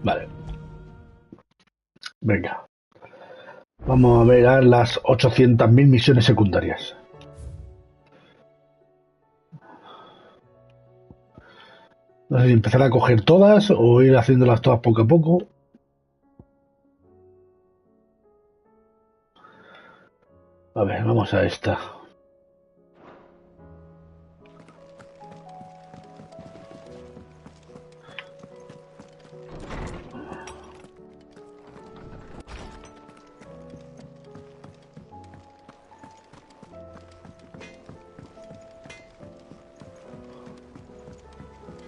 Vale. Venga. Vamos a ver las 800.000 misiones secundarias. No sé si empezar a coger todas o ir haciéndolas todas poco a poco. A ver, vamos a esta.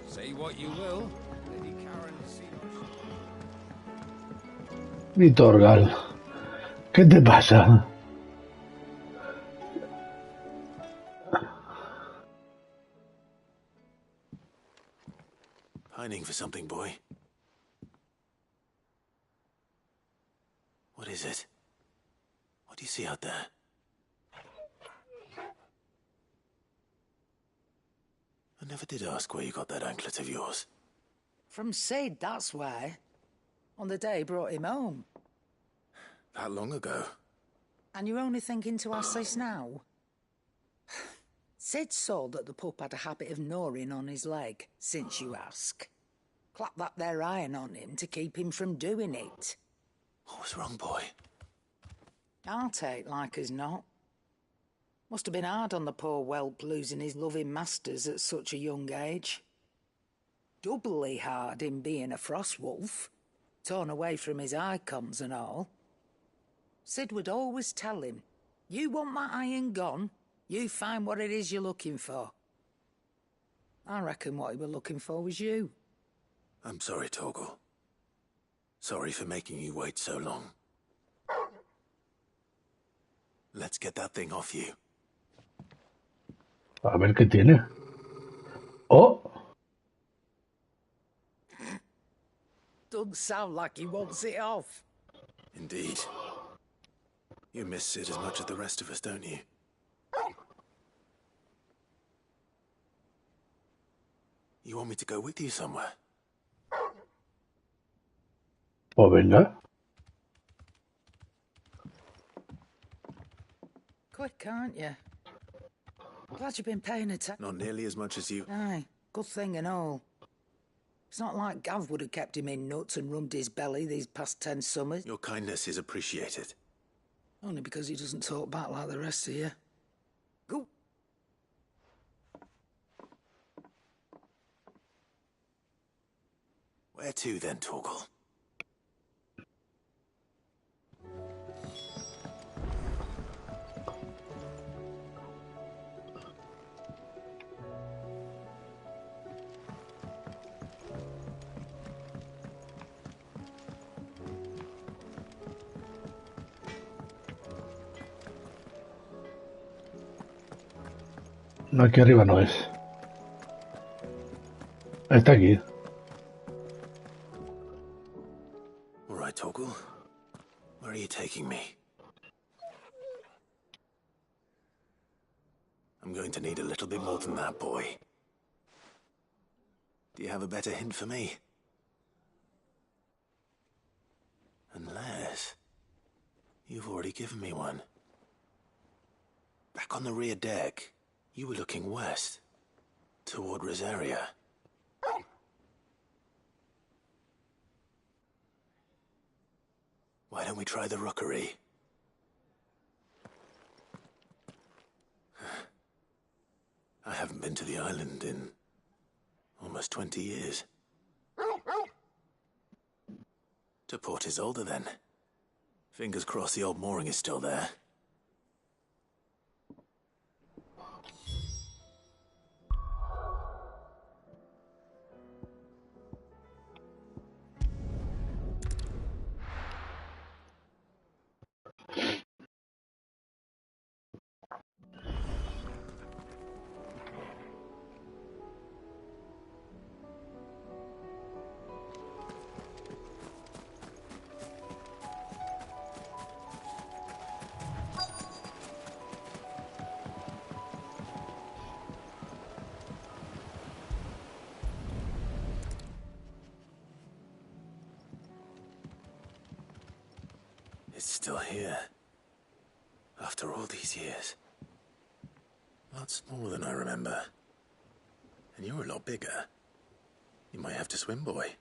Say what you will. Lady Karen Mi Torgal, ¿qué te pasa? Pining for something, boy. What is it? What do you see out there? I never did ask where you got that anklet of yours. From Sid, that's why. On the day he brought him home. That long ago? And you're only thinking to ask this now? Sid saw that the pup had a habit of gnawing on his leg, since you ask. Clap that there iron on him to keep him from doing it. What was wrong, boy? I'll take like as not. Must have been hard on the poor whelp losing his loving masters at such a young age. Doubly hard in being a frost wolf, torn away from his icons and all. Sid would always tell him, you want my iron gone, you find what it is you're looking for. I reckon what he were looking for was you. I'm sorry, Torgal. Sorry for making you wait so long. Let's get that thing off you. A ver qué tiene. Oh. Doesn't sound like he wants it off. Indeed. You miss Sid as much as the rest of us, don't you? You want me to go with you somewhere? Pues venga. Quick, aren't you? Glad you've been paying attention. Not nearly as much as you... Aye, good thing and all. It's not like Gav would have kept him in nuts and rubbed his belly these past 10 summers. Your kindness is appreciated. Only because he doesn't talk back like the rest of you. Go. Where to then, Torgal? No, aquí arriba no es. Está aquí. All right, Torgal. Where are you taking me? I'm going to need a little bit more than that, boy. Do you have a better hint for me? Unless... you've already given me one. Back on the rear deck, you were looking west, toward Rosaria. Why don't we try the rookery? I haven't been to the island in almost 20 years. To Port Isolde, then. Fingers crossed the old mooring is still there. It's still here. After all these years. Lots smaller than I remember. And you're a lot bigger. You might have to swim, boy.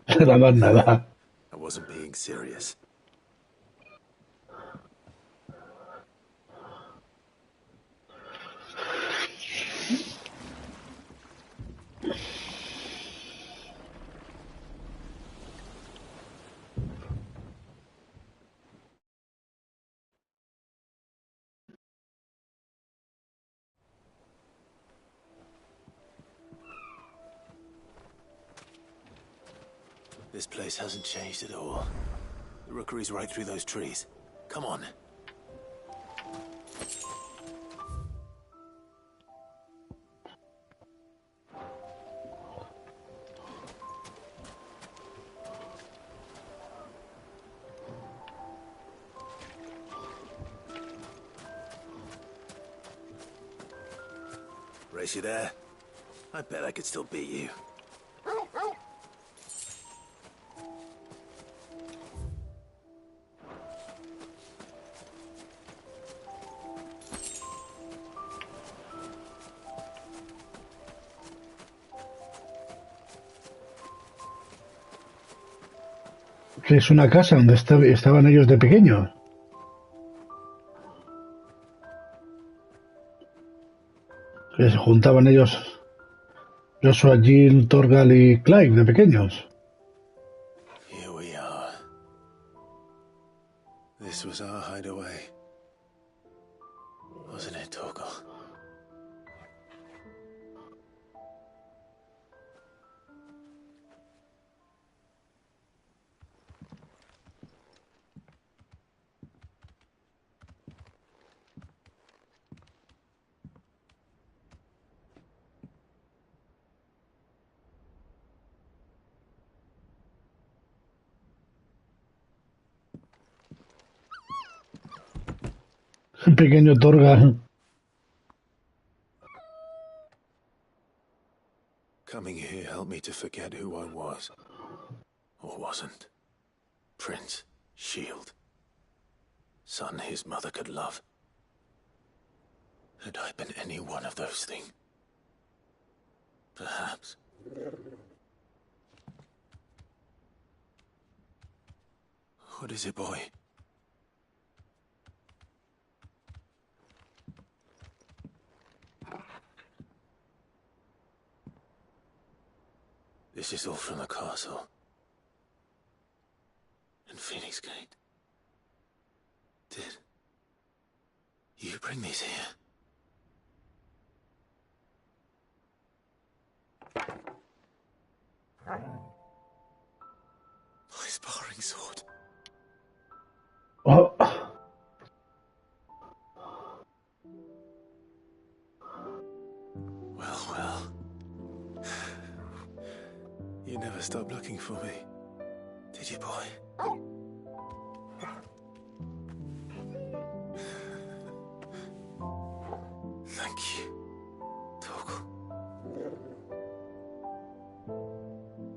Será más nada. I wasn't being serious. This place hasn't changed at all. The rookery's right through those trees. Come on. Race you there? I bet I could still beat you. Que es una casa donde estaban ellos de pequeños. Que se juntaban ellos, Joshua, Jill, Torgal y Clive de pequeños. Here we are. This was our hideaway. Wasn't it, Torgal? El pequeño Torgal. Coming here helped me to forget who I was. Or wasn't. Prince, Shield. Son his mother could love. Had I been any one of those things? Perhaps. What is it, boy? This is all from the castle. And Phoenix Gate. Did you bring these here? My sparring sword. Oh. Well, well. You never stopped looking for me, did you, boy? Thank you, Torgal.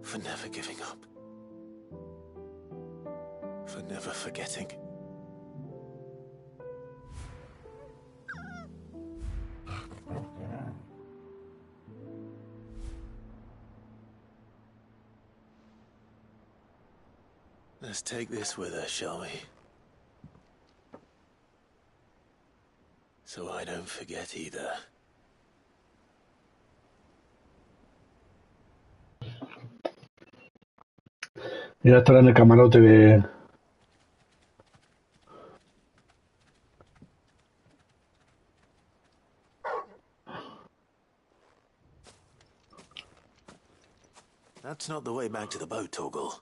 For never giving up. For never forgetting. Let's take this with us, shall we? So I don't forget either. Ya estará en el camarote de... That's not the way back to the boat, Torgal.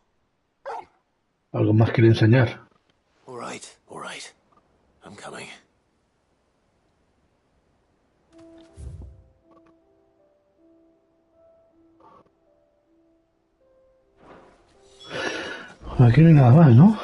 Algo más quiere enseñar. All right, all right. I'm coming. Aquí no hay nada más, ¿no?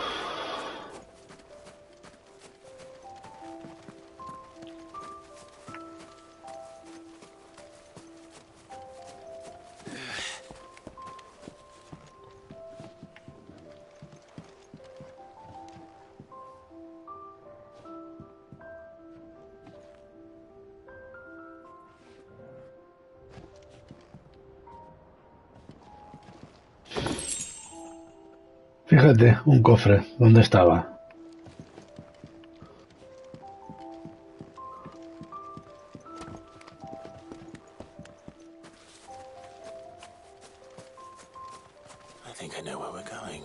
Fíjate, un cofre. ¿Dónde estaba? I think I know where we're going.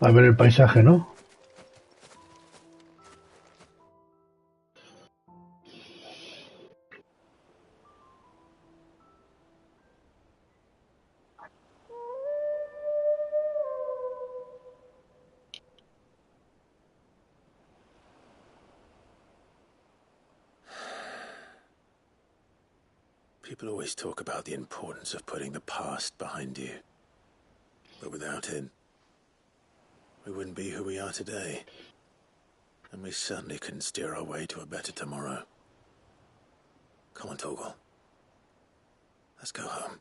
A ver el paisaje, ¿no? People always talk about the importance of putting the past behind you. But without it, we wouldn't be who we are today. And we certainly couldn't steer our way to a better tomorrow. Come on, Torgal. Let's go home.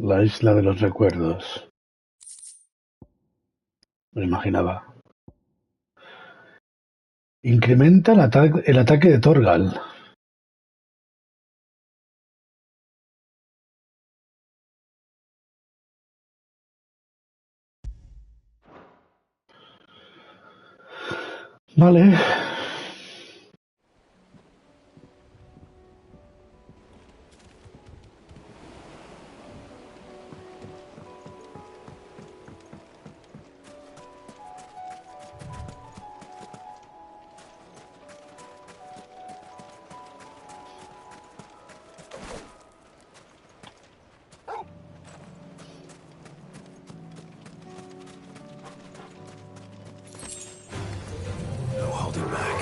La isla de los recuerdos. Me imaginaba. Incrementa el ataque de Torgal. Vale. No holding back.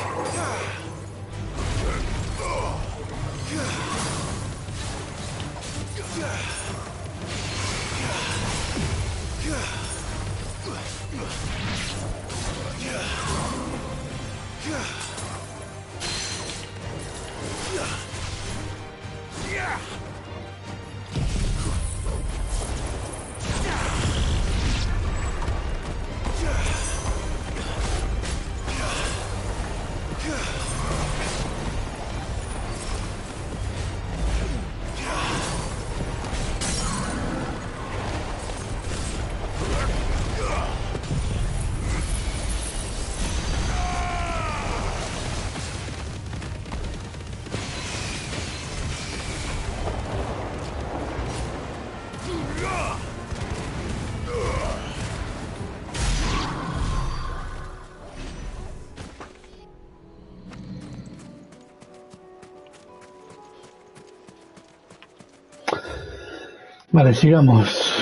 Vale, sigamos.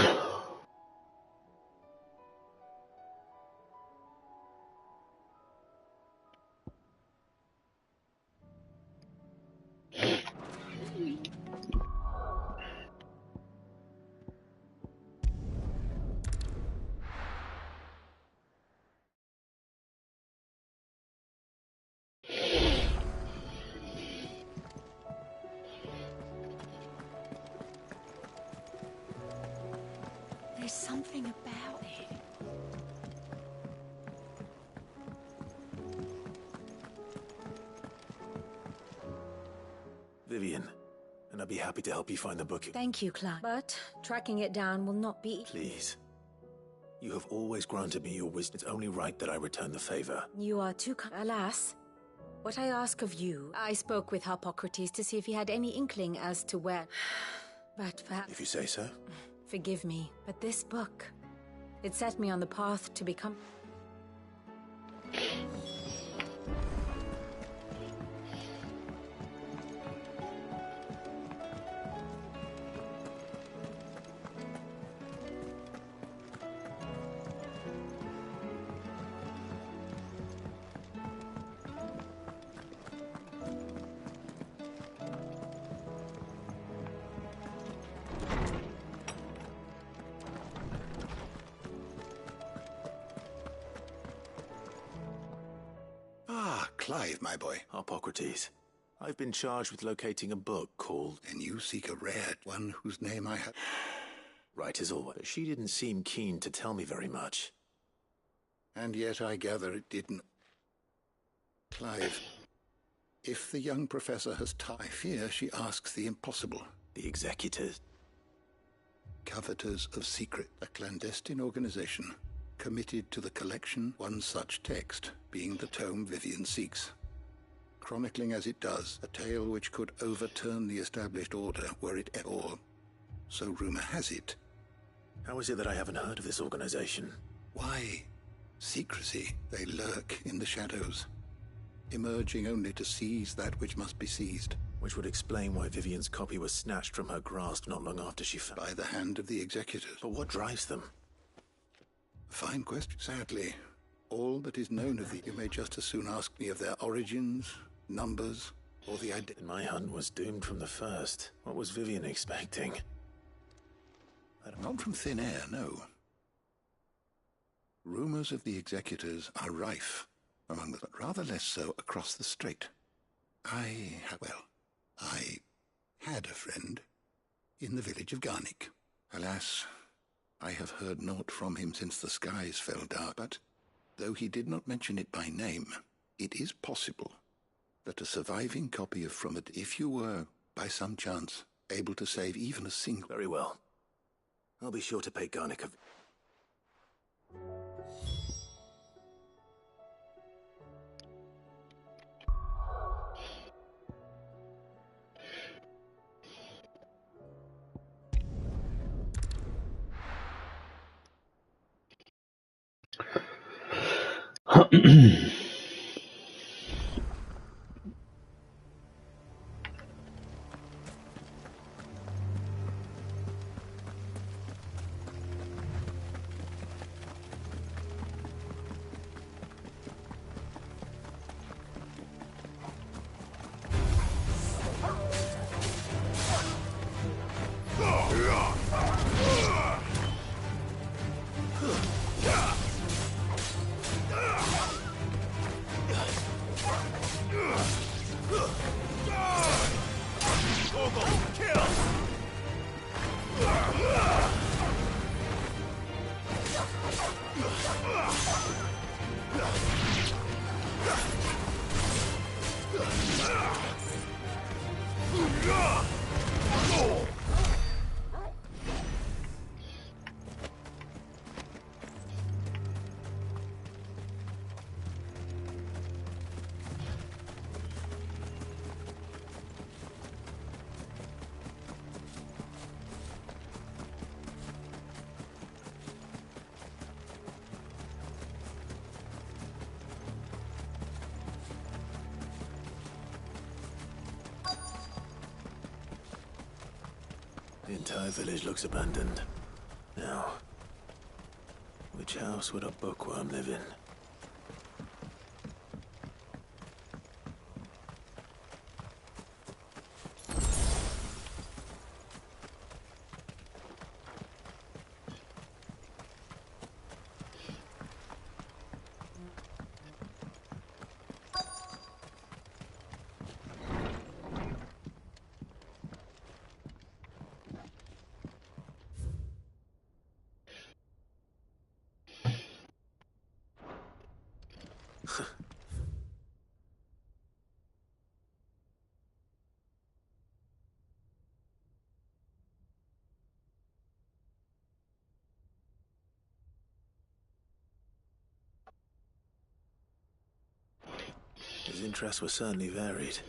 There's something about it. Vivian, and I'd be happy to help you find the book. Thank you, Clark. But tracking it down will not be... Please. You have always granted me your wisdom. It's only right that I return the favor. You are too kind. Alas, what I ask of you... I spoke with Hippocrates to see if he had any inkling as to where... But perhaps... If you say so. Forgive me, but this book... It set me on the path to become... Clive, my boy. Hippocrates. I've been charged with locating a book called... And you seek a rare one whose name I have... Right as always. She didn't seem keen to tell me very much. And yet I gather it didn't... Clive, if the young professor has I fear she asks the impossible. The Executors. Coveters of Secret, a clandestine organization committed to the collection one such text, being the tome Vivian seeks. Chronicling as it does, a tale which could overturn the established order were it or, so rumor has it. How is it that I haven't heard of this organization? Why? Secrecy. They lurk in the shadows, emerging only to seize that which must be seized. Which would explain why Vivian's copy was snatched from her grasp not long after she fell. By the hand of the Executors. But what drives them? Fine question. Sadly, all that is known of you may just as soon ask me of their origins, numbers, or the identity. My hunt was doomed from the first. What was Vivian expecting? Not from thin air, no. Rumors of the Executors are rife among them, but rather less so across the strait. I had a friend in the village of Garnick. Alas, I have heard naught from him since the skies fell dark, but though he did not mention it by name, it is possible that a surviving copy of From It, if you were, by some chance, able to save even a single... Very well. I'll be sure to pay Garnick a... The entire village looks abandoned. Now, which house would a bookworm live in? His interests were certainly varied.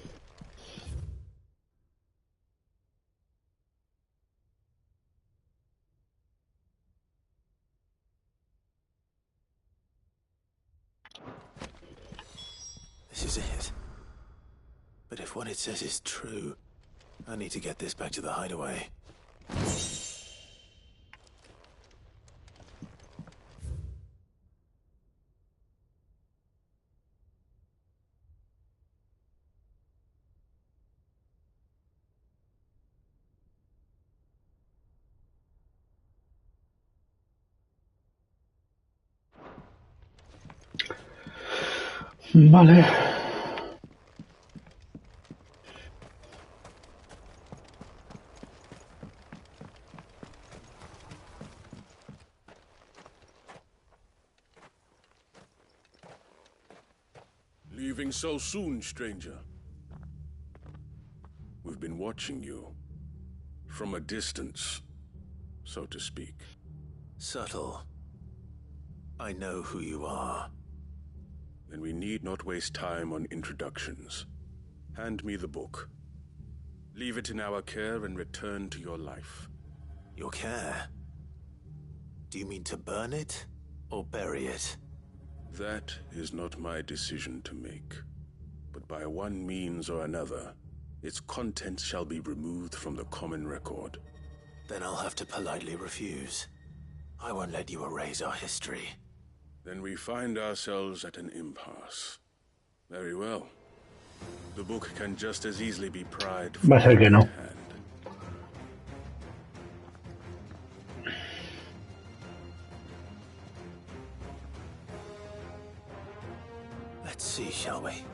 This is it. But if what it says is true, I need to get this back to the hideaway. Vale. Leaving so soon, stranger? We've been watching you. From a distance, so to speak. Subtle. I know who you are. Then we need not waste time on introductions. Hand me the book. Leave it in our care and return to your life. Your care? Do you mean to burn it or bury it? That is not my decision to make. But by one means or another, its contents shall be removed from the common record. Then I'll have to politely refuse. I won't let you erase our history. Then we find ourselves at an impasse. Very well. The book can just as easily be pried from Va a ser que no. your hand. Let's see, shall we?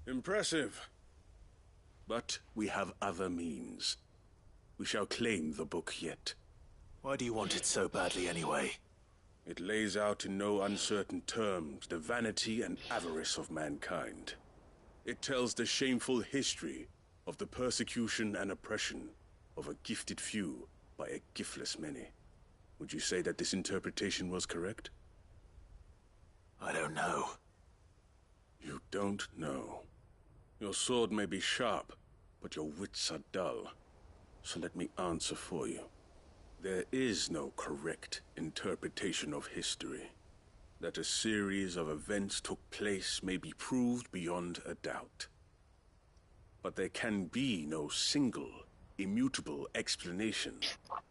Impressive. But we have other means. We shall claim the book yet. Why do you want it so badly anyway? It lays out in no uncertain terms the vanity and avarice of mankind. It tells the shameful history of the persecution and oppression of a gifted few by a giftless many. Would you say that this interpretation was correct? I don't know. You don't know. Your sword may be sharp, but your wits are dull. So let me answer for you. There is no correct interpretation of history. That a series of events took place may be proved beyond a doubt. But there can be no single, immutable explanation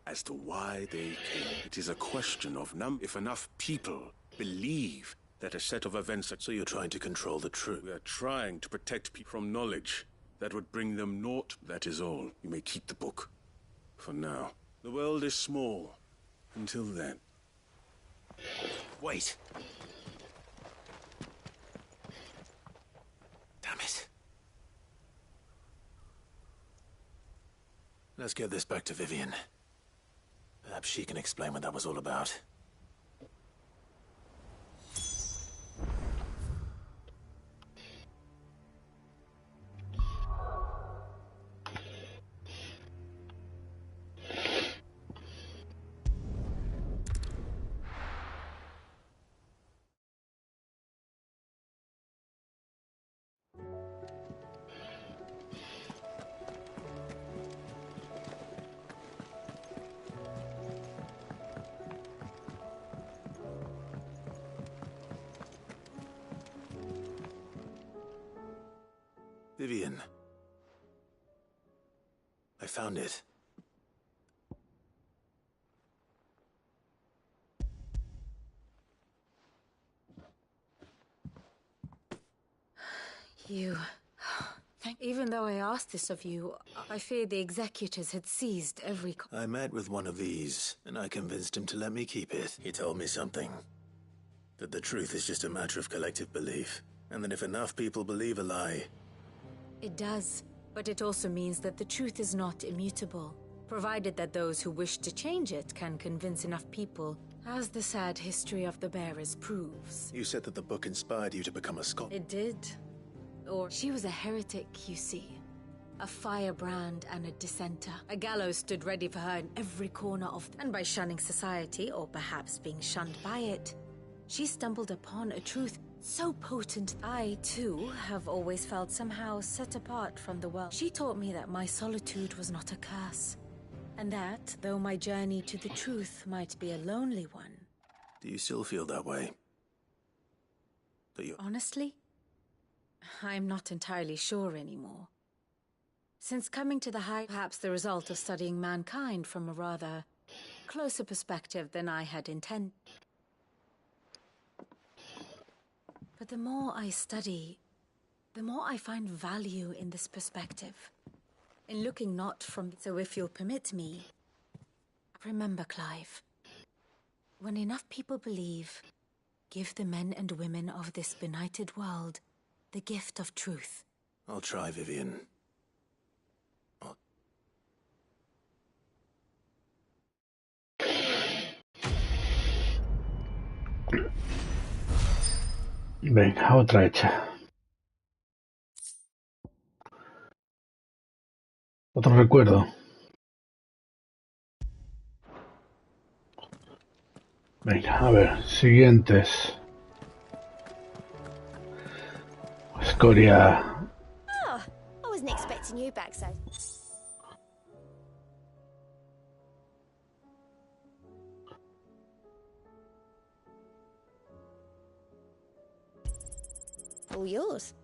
as to why they came. It is a question of if enough people believe that a set of events... So you're trying to control the truth? We are trying to protect people from knowledge that would bring them naught. That is all. You may keep the book. For now. The world is small. Until then. Wait. Damn it. Let's get this back to Vivian. Perhaps she can explain what that was all about. Vivian. I found it. You... Even though I asked this of you, I feared the executors had seized every... I met with one of these, and I convinced him to let me keep it. He told me something. That the truth is just a matter of collective belief. And that if enough people believe a lie... It does, but it also means that the truth is not immutable, provided that those who wish to change it can convince enough people, as the sad history of the bearers proves. You said that the book inspired you to become a scholar. It did. Or she was a heretic, you see. A firebrand and a dissenter. A gallows stood ready for her in every corner of... And by shunning society, or perhaps being shunned by it, she stumbled upon a truth so potent. I, too, have always felt somehow set apart from the world. She taught me that my solitude was not a curse. And that, though my journey to the truth might be a lonely one... Do you still feel that way? That you... Honestly? I'm not entirely sure anymore. Since coming to the High, perhaps the result of studying mankind from a rather closer perspective than I had intended. But the more I study, the more I find value in this perspective. In looking not from... So if you'll permit me, remember, Clive, when enough people believe, give the men and women of this benighted world the gift of truth. I'll try, Vivian. Venga, otra hecha. Otro recuerdo. Venga, a ver, siguientes. Escoria. Oh, I wasn't expecting you back so... All yours.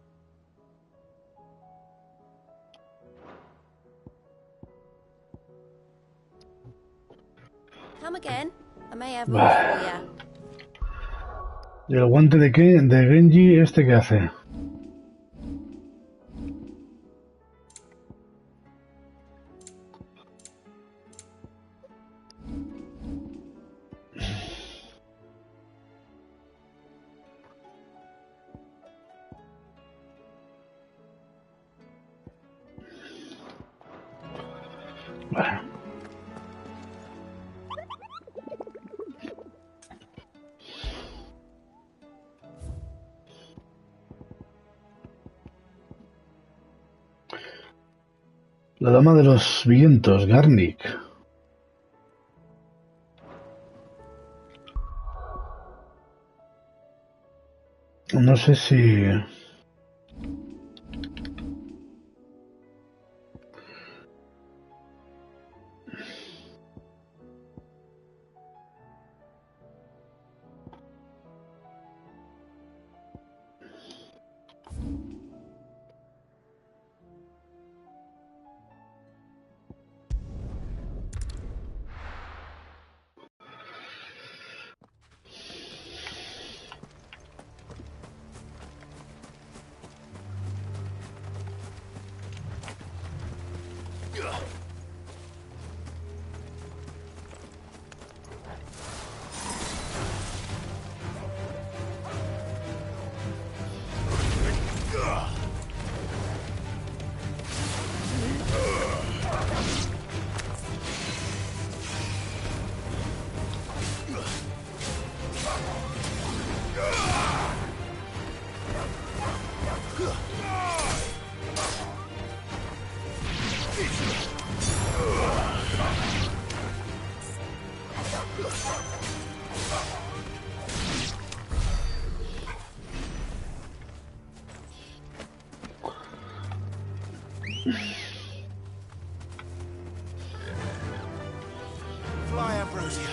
Come again. I may have more for you. ¿Y el guante de qué? ¿De Genji este qué hace? Vale. La dama de los vientos, Garnick. No sé si... Fly, Ambrosia.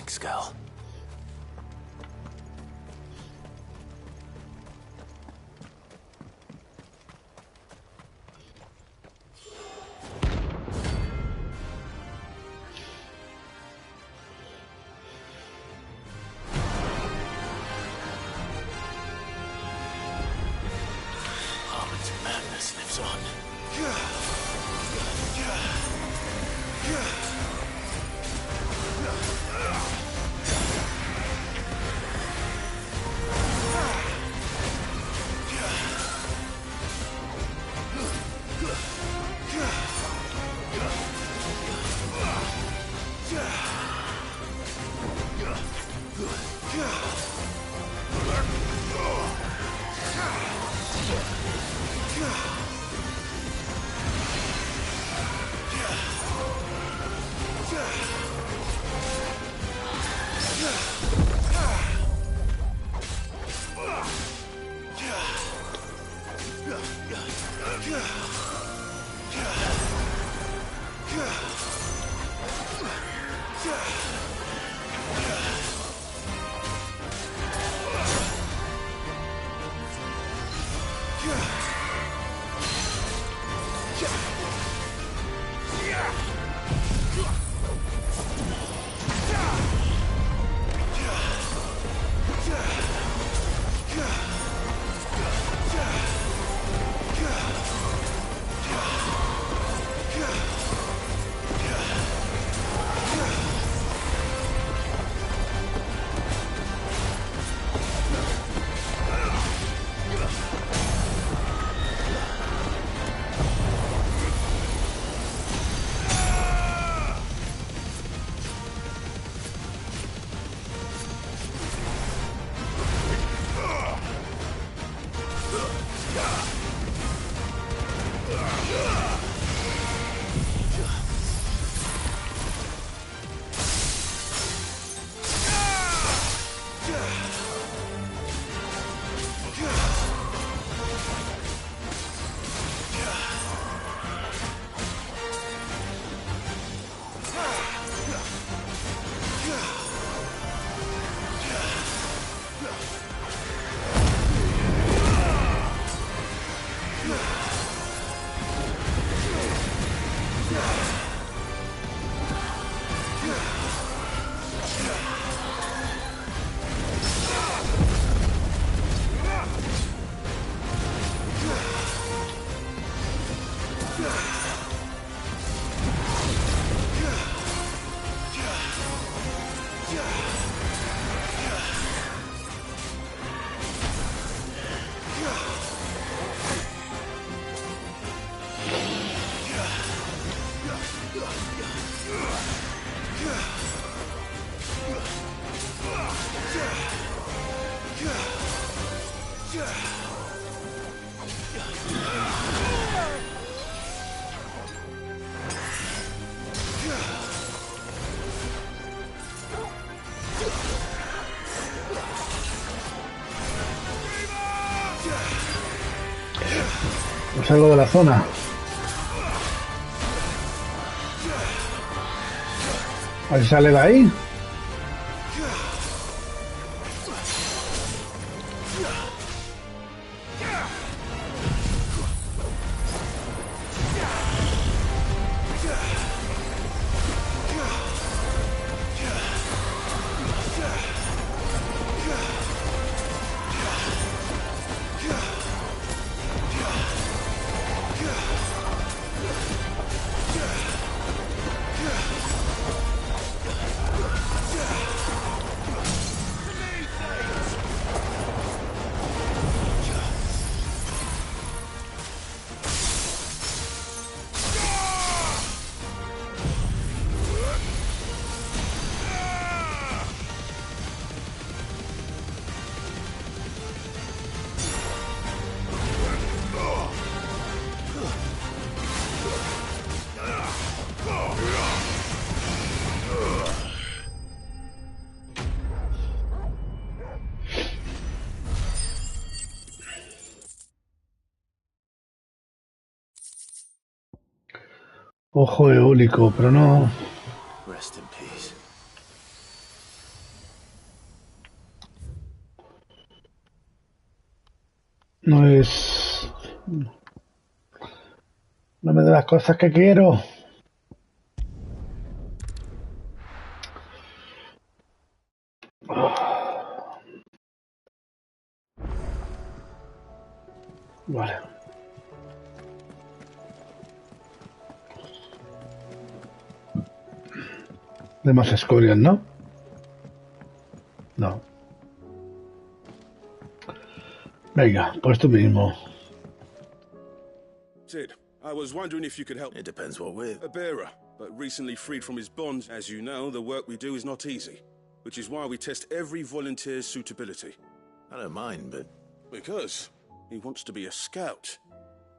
Thanks, girl. Harmon's madness lives on. Salgo de la zona. A ver si sale de ahí. Ojo eólico, pero no. Rest in peace. No es... No me da las cosas que quiero. Vale. De más escorias, ¿no? No. Venga, pues tú mismo. Sid, I was wondering if you could help. It depends what with. A bearer, but recently freed from his bonds. As you know, the work we do is not easy, which is why we test every volunteer's suitability. I don't mind, but... Because he wants to be a scout.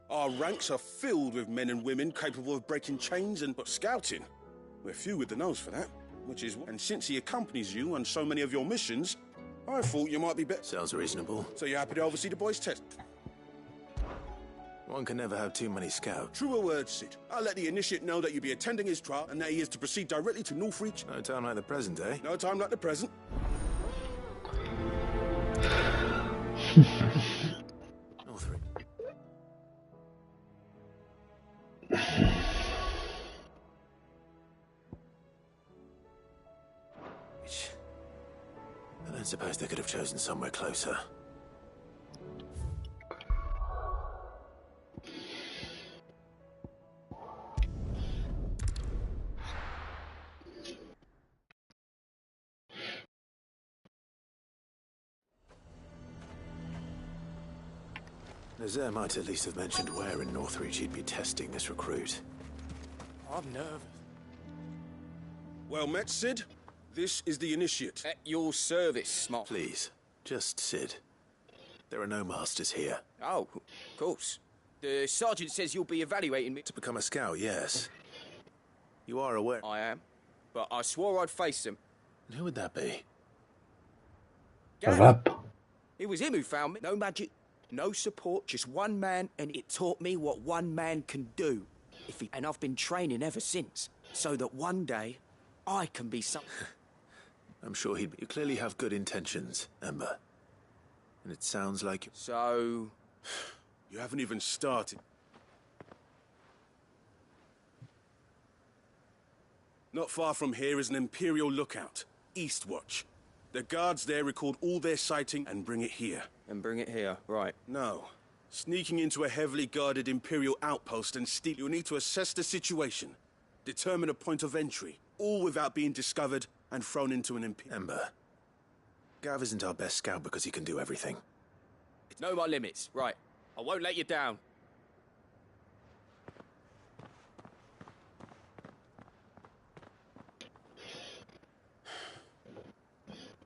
Our ranks are filled with men and women capable of breaking chains and scouting. We're few with the nose for that, which is... And since he accompanies you on so many of your missions, I thought you might be better. Sounds reasonable. So you're happy to oversee the boys' test? One can never have too many scouts. Truer words, Sid. I'll let the initiate know that you'll be attending his trial and that he is to proceed directly to Northreach. No time like the present, eh? No time like the present. Northreach. I don't suppose they could have chosen somewhere closer. Nazaire might at least have mentioned where in Northreach he'd be testing this recruit. I'm nervous. Well met, Sid. This is the initiate. At your service, Smart. Please, just Sid. There are no masters here. Oh, of course. The sergeant says you'll be evaluating me. To become a scout, yes. You are aware... I am. But I swore I'd face them. And who would that be? A rap. It was him who found me. No magic, no support, just one man, and it taught me what one man can do. And I've been training ever since, so that one day I can be some... I'm sure he'd... You clearly have good intentions, Ember. And it sounds like... So... You haven't even started. Not far from here is an Imperial lookout, Eastwatch. The guards there record all their sighting and bring it here. And bring it here, right. No. Sneaking into a heavily guarded Imperial outpost and steal... You'll need to assess the situation, determine a point of entry, all without being discovered and thrown into an Imperial... Ember. Gav isn't our best scout because he can do everything. Know my limits, right. I won't let you down.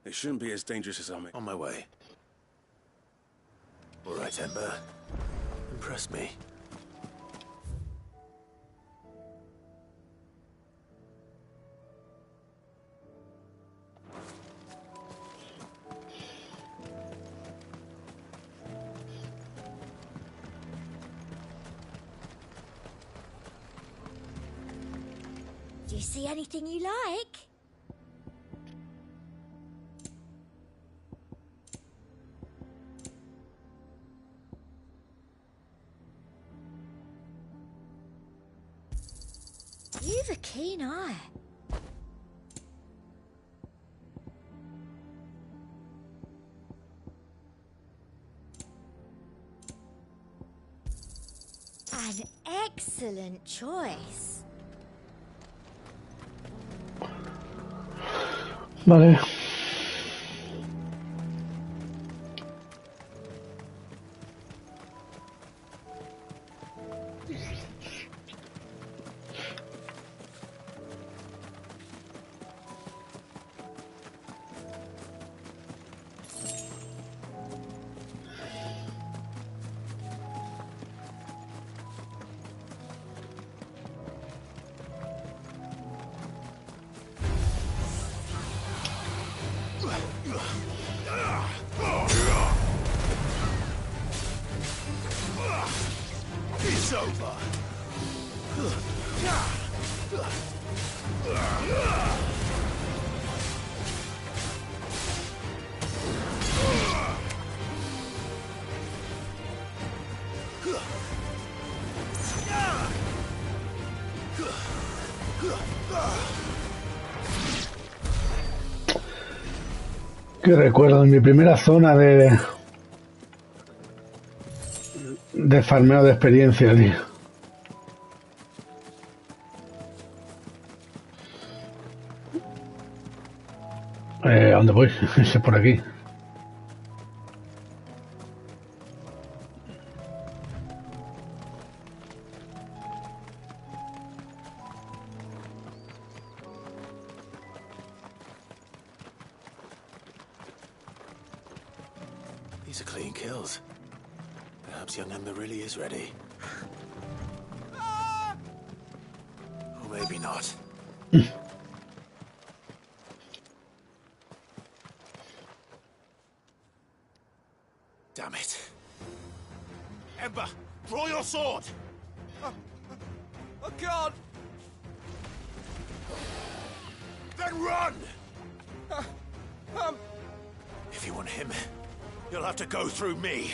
It shouldn't be as dangerous as I make. On my way. All right, Ember. Impress me. Do you see anything you like? You've a keen eye. An excellent choice. Vale. It's over. Que recuerdo en mi primera zona de farmeo de experiencia, tío. ¿A dónde voy? Es por aquí. These are clean kills. Perhaps young Ember really is ready. Or maybe not. Damn it. Ember, draw your sword! I can't! Then run! If you want him, you'll have to go through me.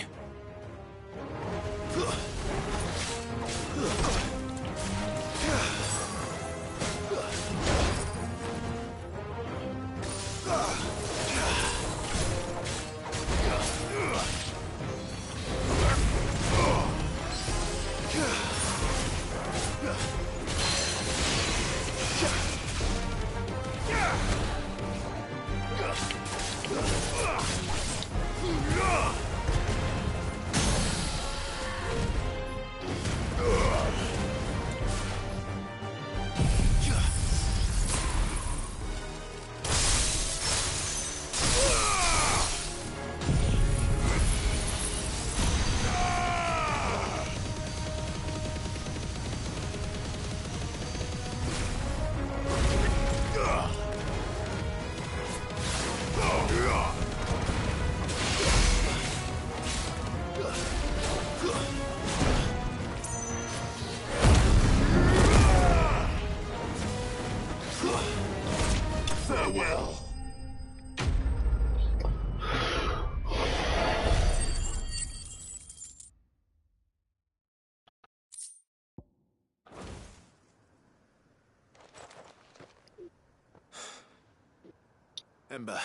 Ember,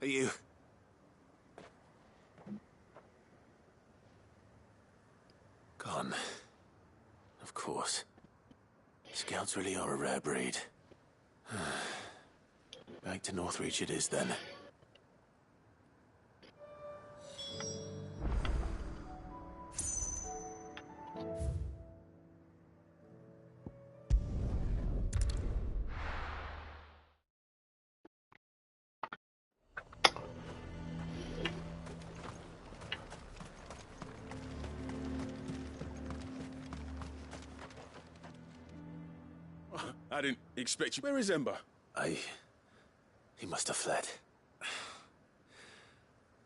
are you... gone? Of course. Scouts really are a rare breed. Back to Northreach it is then. I didn't expect you. Where is Ember? He must have fled.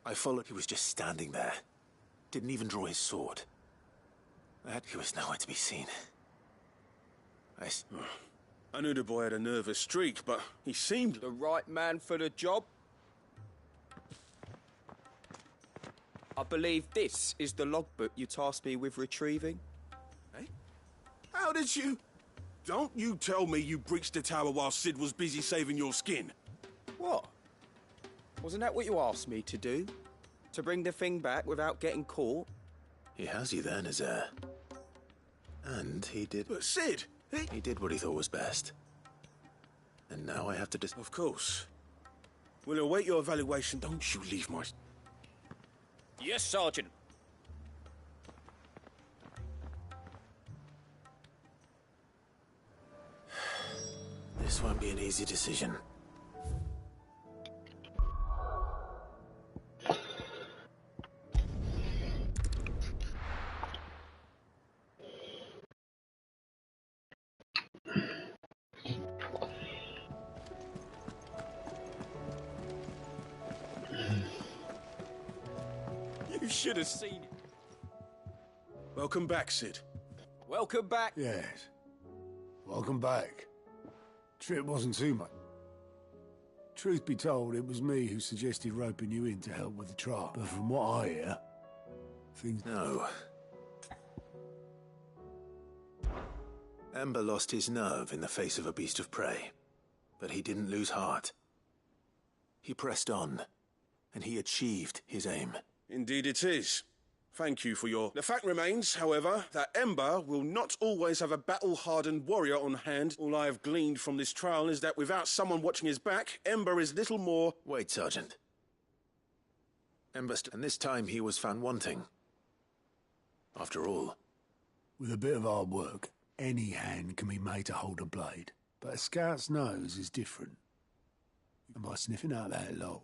I followed. He was just standing there. Didn't even draw his sword. He was nowhere to be seen. I knew the boy had a nervous streak, but he seemed... The right man for the job? I believe this is the logbook you tasked me with retrieving. Eh? How did you... Don't you tell me you breached the tower while Sid was busy saving your skin. What? Wasn't that what you asked me to do? To bring the thing back without getting caught? He has you there, Nazair. And he did... But Sid, He did what he thought was best. And now I have to Of course. We'll await your evaluation. Don't you leave my... Yes, Sergeant. This won't be an easy decision. You should have seen it. Welcome back, Sid. Welcome back. Yes. Welcome back. Trip wasn't too much. Truth be told, it was me who suggested roping you in to help with the trial. But from what I hear, things... No. Ember lost his nerve in the face of a beast of prey, but he didn't lose heart. He pressed on, and he achieved his aim. Indeed it is. Thank you for your... The fact remains, however, that Ember will not always have a battle-hardened warrior on hand. All I have gleaned from this trial is that without someone watching his back, Ember is little more... Wait, Sergeant. Ember, and this time he was found wanting. After all... With a bit of hard work, any hand can be made to hold a blade. But a scout's nose is different. And by sniffing out that log,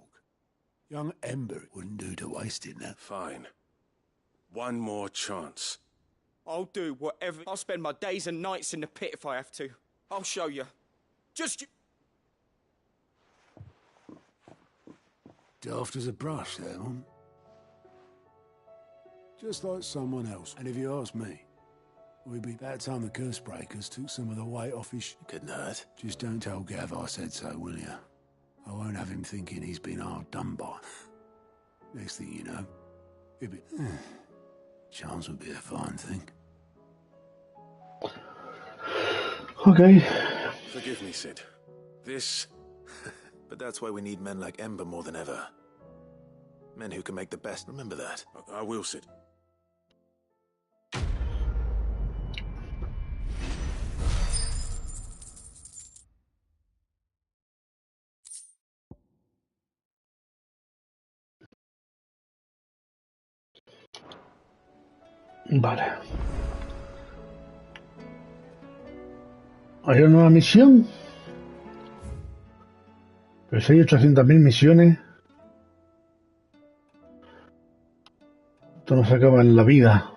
young Ember wouldn't do to waste it now. Fine. One more chance. I'll do whatever. I'll spend my days and nights in the pit if I have to. I'll show you. Just... Daft as a brush, that one. Just like someone else. And if you ask me, we'd be about time the curse breakers took some of the weight off his... Couldn't hurt. Just don't tell Gav I said so, will you? I won't have him thinking he's been hard done by. Next thing you know, he'll be... Charms would be a fine thing. Okay. Forgive me, Sid. This... But that's why we need men like Ember more than ever. Men who can make the best. Remember that. I will, Sid. Vale. Hay una nueva misión. Pero si hay 800.000 misiones. Esto no se acaba en la vida.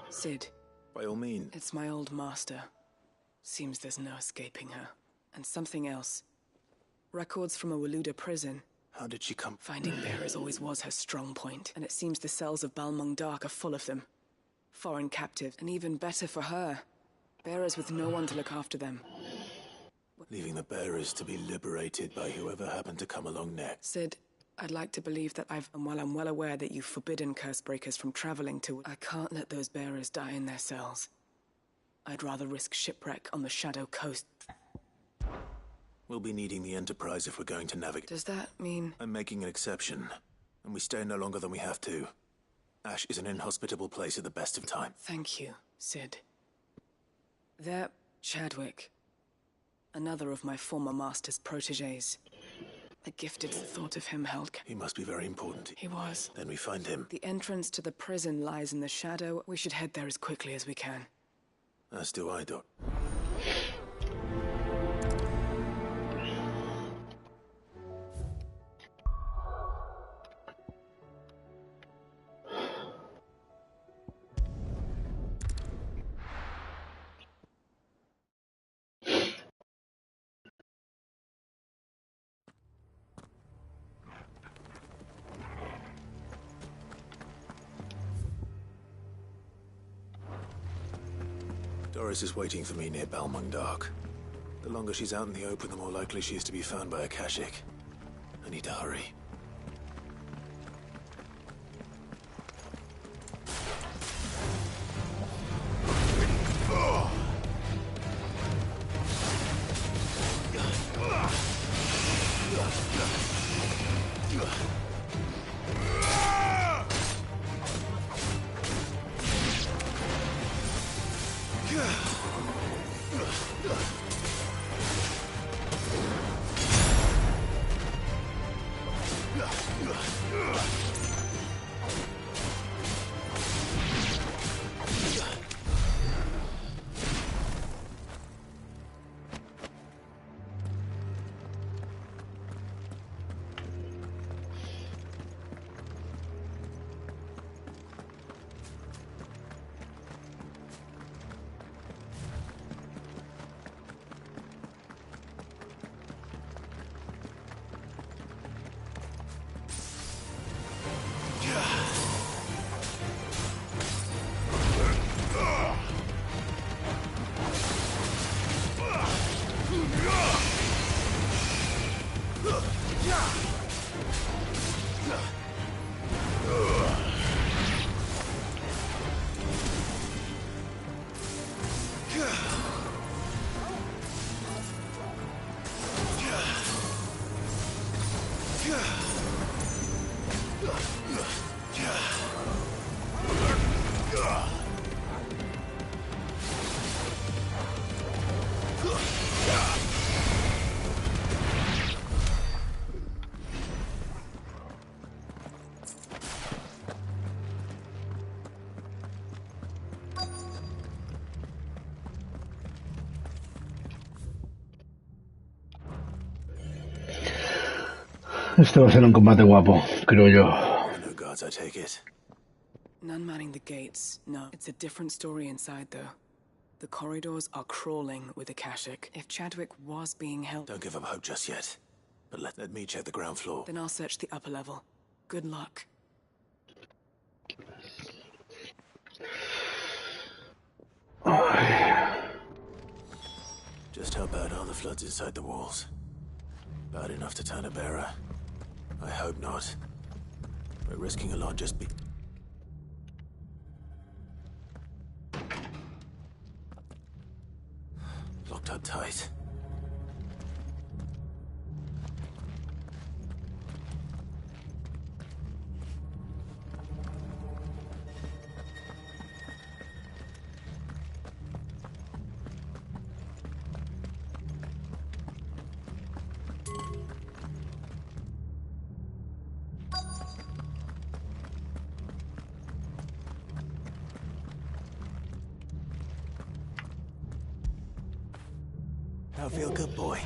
Sid. By all means. It's my old master. Seems there's no escaping her. And something else. Records from a Waluda prison. How did she come? Finding bearers always was her strong point, and it seems the cells of Balmung Dark are full of them. Foreign captives, and even better for her. Bearers with no one to look after them. Leaving the bearers to be liberated by whoever happened to come along next. Sid, I'd like to believe that and while I'm well aware that you've forbidden Cursebreakers from traveling to... I can't let those bearers die in their cells. I'd rather risk shipwreck on the Shadow Coast. We'll be needing the Enterprise if we're going to navigate. Does that mean... I'm making an exception, and we stay no longer than we have to. Ash is an inhospitable place at the best of times. Thank you, Sid. There, Chadwick. Another of my former master's protégés. The gifted thought of him held... He must be very important. He was. Then we find him. The entrance to the prison lies in the shadow. We should head there as quickly as we can. As do I, Doc. Doris is waiting for me near Balmung Dark. The longer she's out in the open, the more likely she is to be found by Akashic. I need to hurry. Este va a ser un combate guapo, creo yo. No guards, I take it. None manning the gates. No, it's a different story inside, though. The corridors are crawling with Akashic. If Chadwick was being held... Don't give up hope just yet. But let me check the ground floor. Then I'll search the upper level. Good luck. Just how bad are the floods inside the walls? Bad enough to turn a bearer? I hope not. We're risking a lot just be... Locked up tight. I feel good, boy.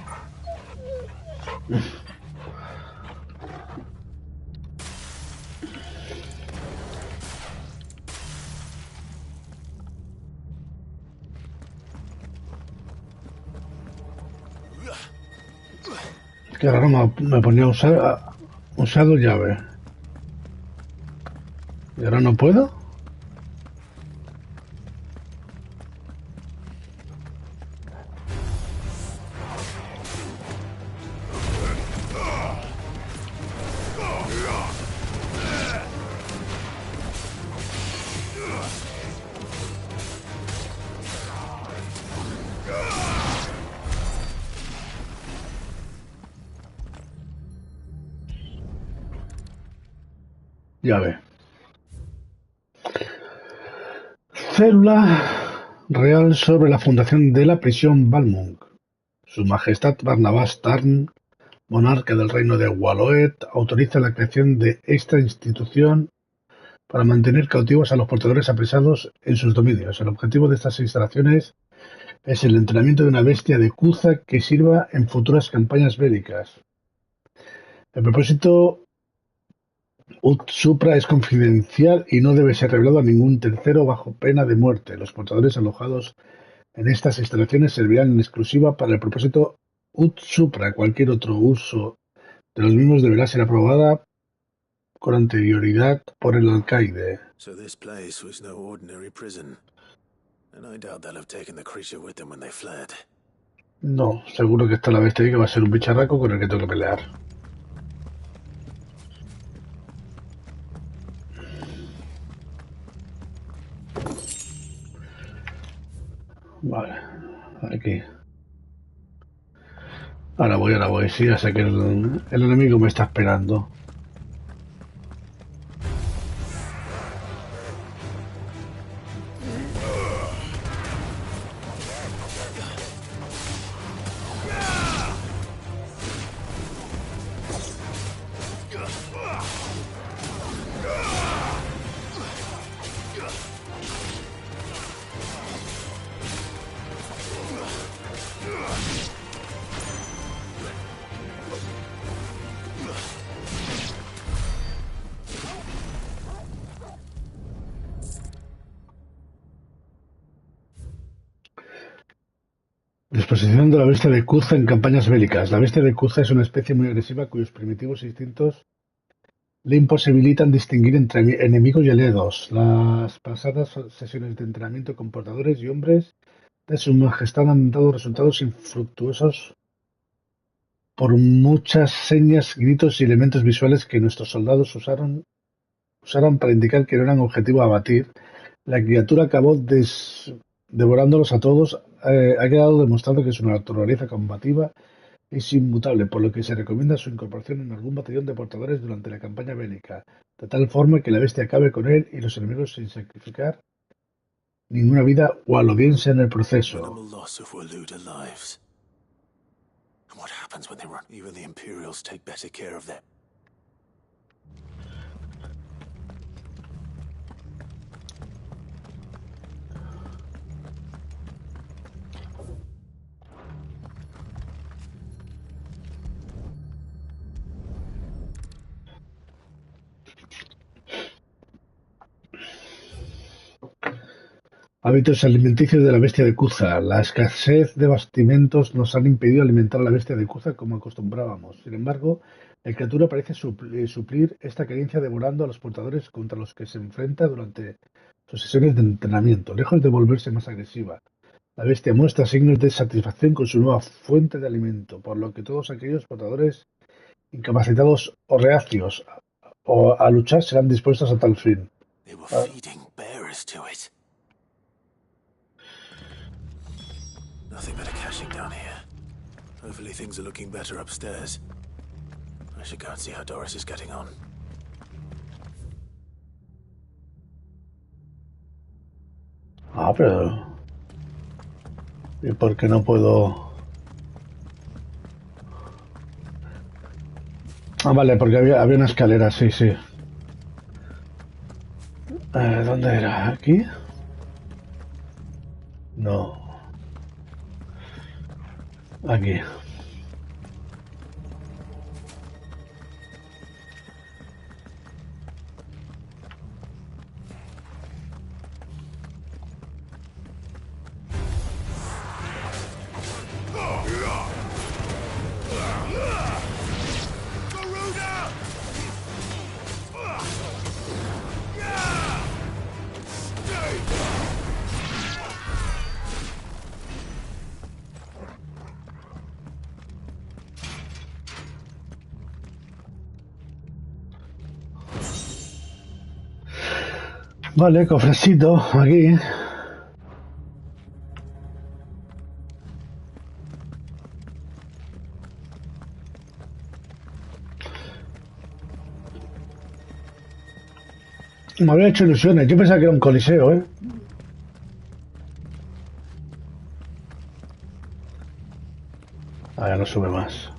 Es que ahora me ponía a usar llave. ¿Y ahora no puedo? Llave. Célula real sobre la fundación de la prisión Balmung. Su Majestad Barnabas Tarn, monarca del reino de Waloed, autoriza la creación de esta institución para mantener cautivos a los portadores apresados en sus dominios. El objetivo de estas instalaciones es el entrenamiento de una bestia de Kuza que sirva en futuras campañas bélicas. El propósito Ut Supra es confidencial y no debe ser revelado a ningún tercero bajo pena de muerte. Los portadores alojados en estas instalaciones servirán en exclusiva para el propósito Ut Supra. Cualquier otro uso de los mismos deberá ser aprobada con anterioridad por el alcaide. So this place was no ordinary prison. And I doubt they'll have taken the creature with them when they fled. No, seguro que está la bestia ahí que va a ser un bicharraco con el que tengo que pelear. Vale, aquí. Ahora voy, sí, ya sé que el enemigo me está esperando. Disposición de la bestia de Kuza en campañas bélicas. La bestia de Kuza es una especie muy agresiva cuyos primitivos instintos le imposibilitan distinguir entre enemigos y aliados. Las pasadas sesiones de entrenamiento con portadores y hombres de su majestad han dado resultados infructuosos por muchas señas, gritos y elementos visuales que nuestros soldados usaron para indicar que no eran objetivo a abatir, la criatura acabó devorándolos a todos. Ha quedado demostrado que su naturaleza combativa es inmutable, por lo que se recomienda su incorporación en algún batallón de portadores durante la campaña bélica, de tal forma que la bestia acabe con él y los enemigos sin sacrificar ninguna vida o a la audiencia en el proceso. What happens when they run? Even the Imperials take better care of them. Hábitos alimenticios de la bestia de Kuza. La escasez de bastimentos nos han impedido alimentar a la bestia de Kuza como acostumbrábamos. Sin embargo, la criatura parece suplir esta carencia devorando a los portadores contra los que se enfrenta durante sus sesiones de entrenamiento, lejos de volverse más agresiva. La bestia muestra signos de satisfacción con su nueva fuente de alimento, por lo que todos aquellos portadores incapacitados o reacios a luchar serán dispuestos a tal fin. Nothing but a caching down here. Hopefully things are looking better upstairs. I should go and see how Doris is getting on. Pero... ¿Y por qué no puedo...? Vale, porque había una escalera, sí. ¿Dónde era? ¿Aquí? No. Aquí. Vale, cofrecito, aquí. Me había hecho ilusiones, yo pensaba que era un coliseo, ¿eh? Ya no sube más.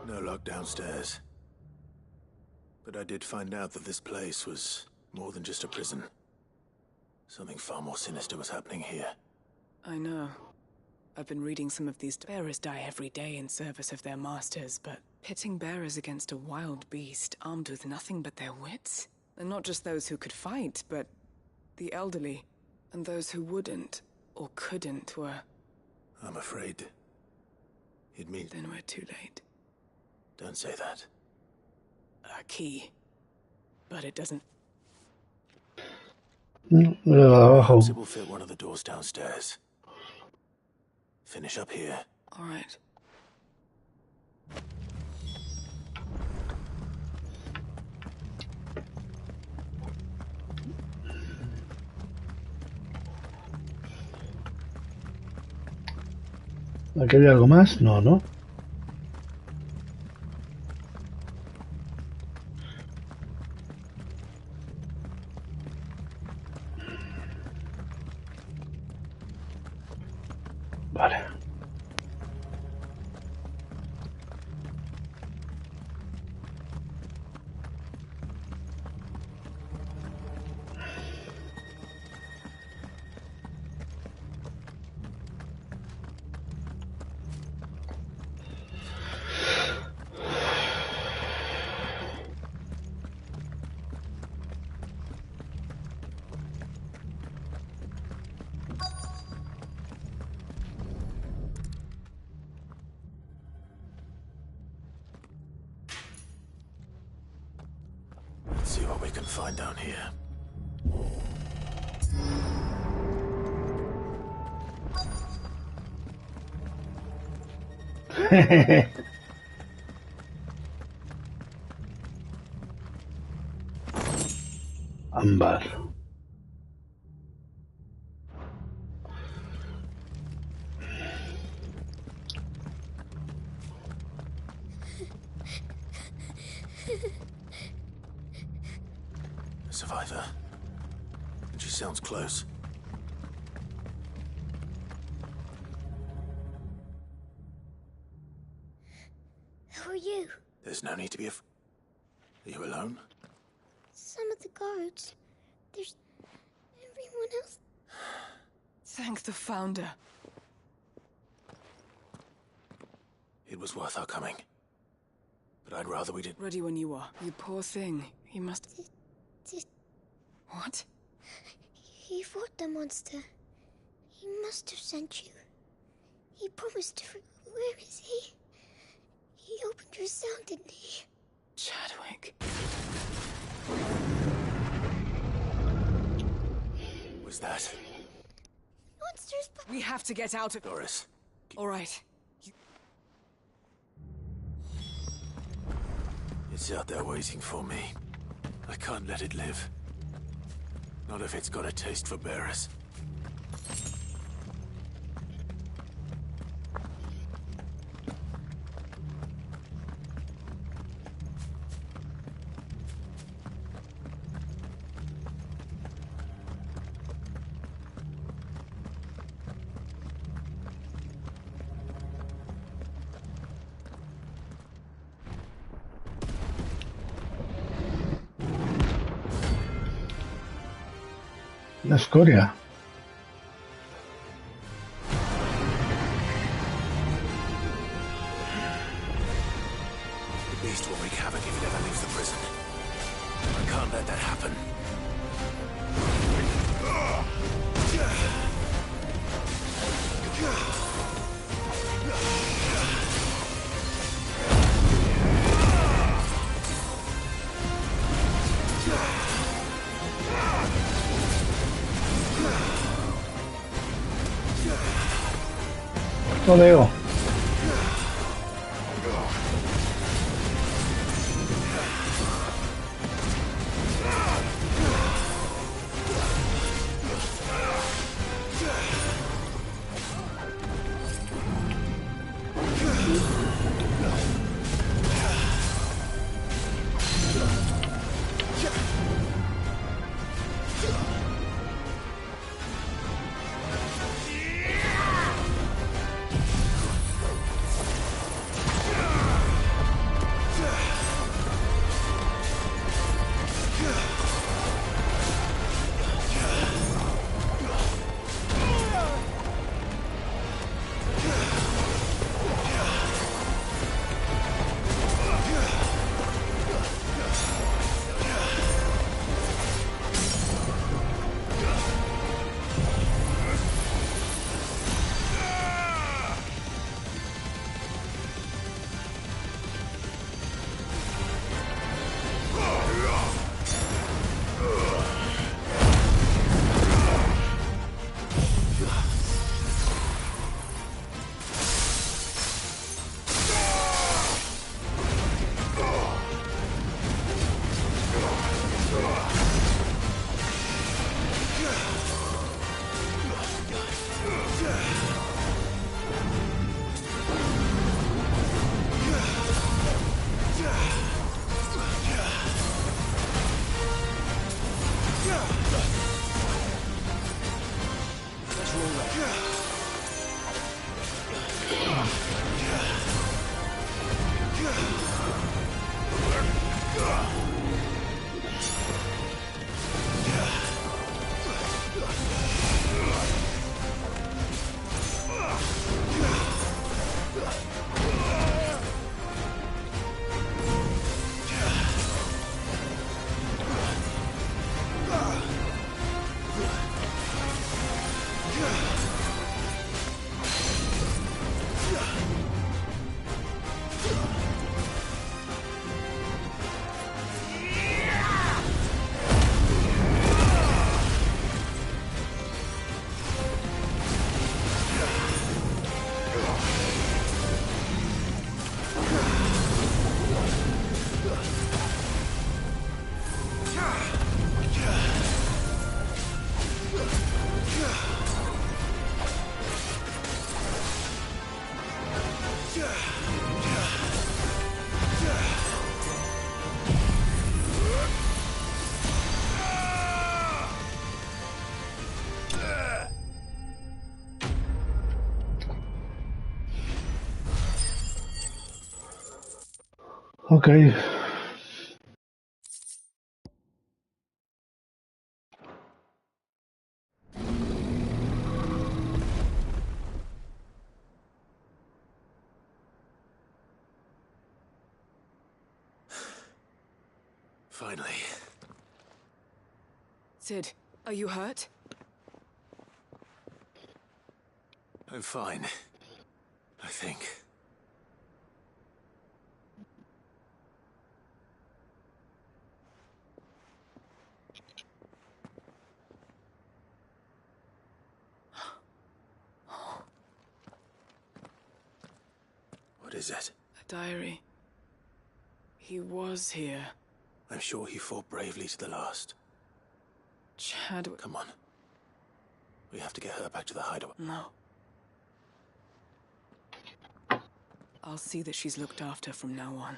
No lock downstairs. But I did find out that this place was more than just a prison. Something far more sinister was happening here. I know. I've been reading some of these bearers die every day in service of their masters, but pitting bearers against a wild beast armed with nothing but their wits? And not just those who could fight, but the elderly, and those who wouldn't or couldn't were... I'm afraid it means... Then we're too late. Don't say that. A key. But it doesn't... Perhaps it will fit one of the doors downstairs. Finish up here. All right. ¿Aquí había algo más? No, ¿no? Vale. Let's see what we can find down here. Ámbar. A survivor. And she sounds close. Who are you? There's no need to be Are you alone? Some of the guards. There's everyone else. Thank the Founder. It was worth our coming. But I'd rather we didn't. Ready when you are. You poor thing. He must... What? He fought the monster. He must have sent you. He promised to... Where is he? He opened your cell, didn't he? Chadwick. Was that? Monsters, but... We have to get out of... Doris. All right. It's out there waiting for me. I can't let it live. Not if it's got a taste for bearers. La escoria. The beast will wreak havoc if it ever leaves the prison. I can't let that happen. No veo. Okay. Finally. Cid, are you hurt? I'm fine. I think. What is it? A diary. He was here. I'm sure he fought bravely to the last. Chadwick. Come on. We have to get her back to the hideaway. No. I'll see that she's looked after from now on.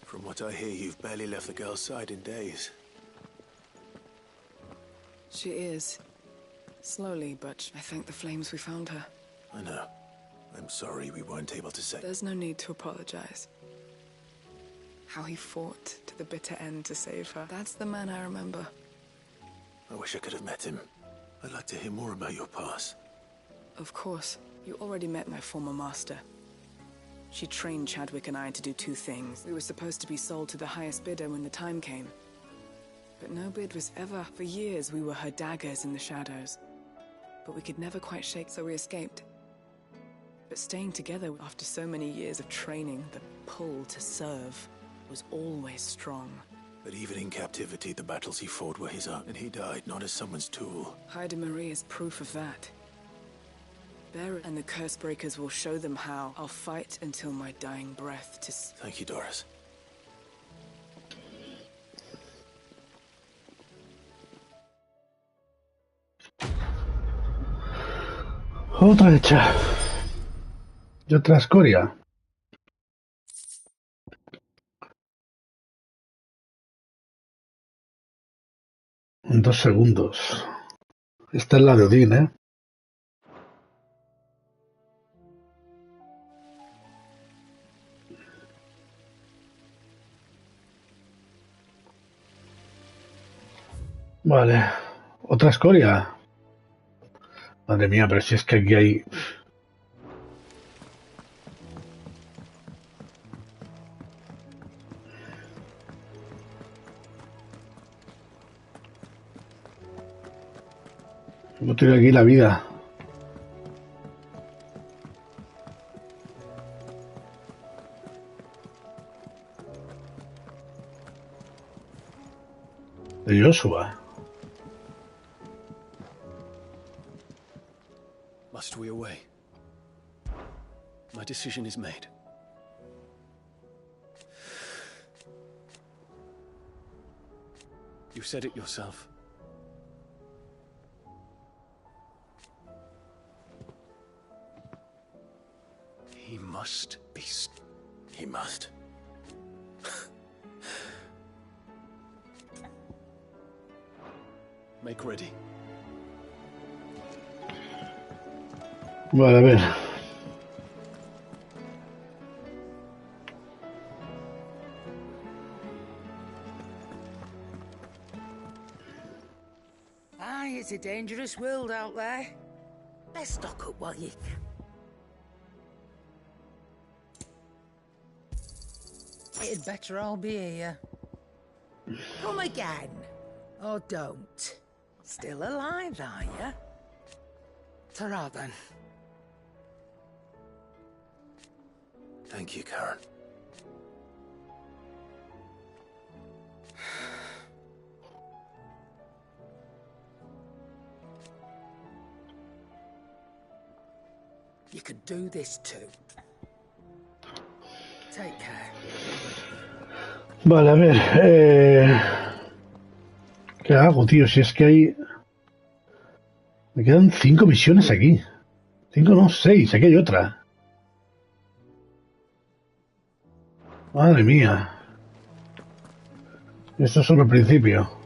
From what I hear, you've barely left the girl's side in days. She is. Slowly, but I thank the flames we found her. I know. I'm sorry we weren't able to save. There's no need to apologize. How he fought to the bitter end to save her. That's the man I remember. I wish I could have met him. I'd like to hear more about your past. Of course. You already met my former master. She trained Chadwick and I to do two things. We were supposed to be sold to the highest bidder when the time came. But no bid was ever. For years, we were her daggers in the shadows. But we could never quite shake, so we escaped. But staying together after so many years of training, the pull to serve was always strong. But even in captivity, the battles he fought were his own, and he died not as someone's tool. Hyde Marie is proof of that. Bear and the Cursebreakers will show them how. I'll fight until my dying breath to... Thank you, Doris. Otra hecha. Y otra escoria. En 2 segundos. Esta es la de Odín, ¿eh? Vale. Otra escoria. Madre mía, pero si es que aquí hay... No tengo aquí la vida. De Joshua. Must we away? My decision is made. You said it yourself. He must be... He must. Make ready. Vale, a ver. Aye, it's a dangerous world out there. Best stock up while you can. It'd better all be here. Come again. Or don't. Still alive, are you? Ta-ra then. Thank you, Karen. You could do this too. Take care. Vale, a ver. ¿Qué hago, tío? Si es que hay... Me quedan 5 misiones aquí. 5 no, 6. Aquí hay otra. Madre mía. Esto es solo el principio.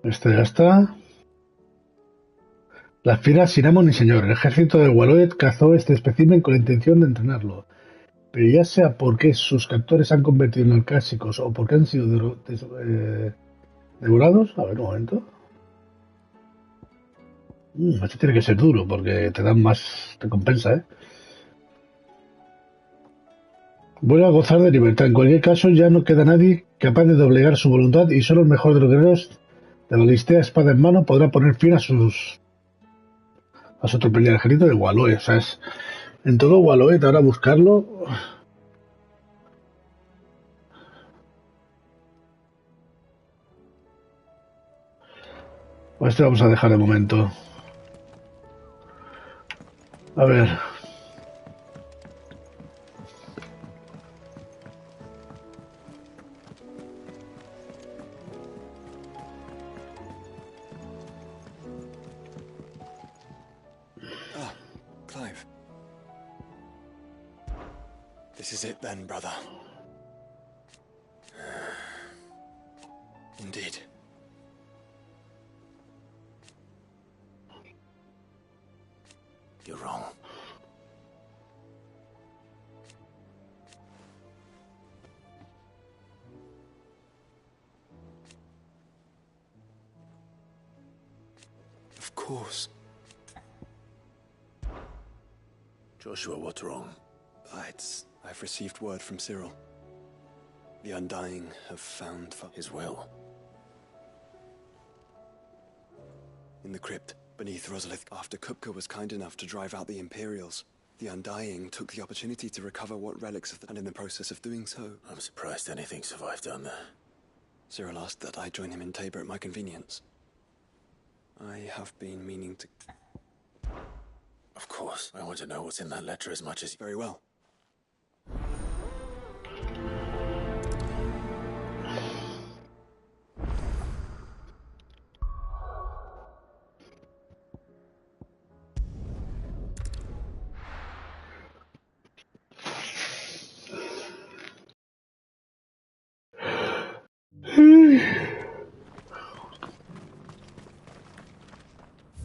Este ya está. La fiera sin amo ni señor. El ejército de Waloed cazó este espécimen con la intención de entrenarlo. Pero ya sea porque sus captores se han convertido en alcásicos o porque han sido devorados. A ver, un momento. Esto tiene que ser duro porque te dan más recompensa, ¿eh? Vuelve a gozar de libertad. En cualquier caso, ya no queda nadie capaz de doblegar su voluntad y solo el mejor de los guerreros de la listea espada en mano podrá poner fin a su tropel. El ejército de Waloed. O sea, es en todo Waloed ahora buscarlo. Este vamos a dejar de momento. A ver. Clive. This is it then, brother. Indeed. You're wrong. Of course. Joshua, what's wrong? I've received word from Cyril. The Undying have found his will. In the crypt, beneath Rosalith. After Kupka was kind enough to drive out the Imperials, the Undying took the opportunity to recover what relics of and in the process of doing so... I'm surprised anything survived down there. Cyril asked that I join him in Tabor at my convenience. I have been meaning to... Of course. I want to know what's in that letter as much as... Very well.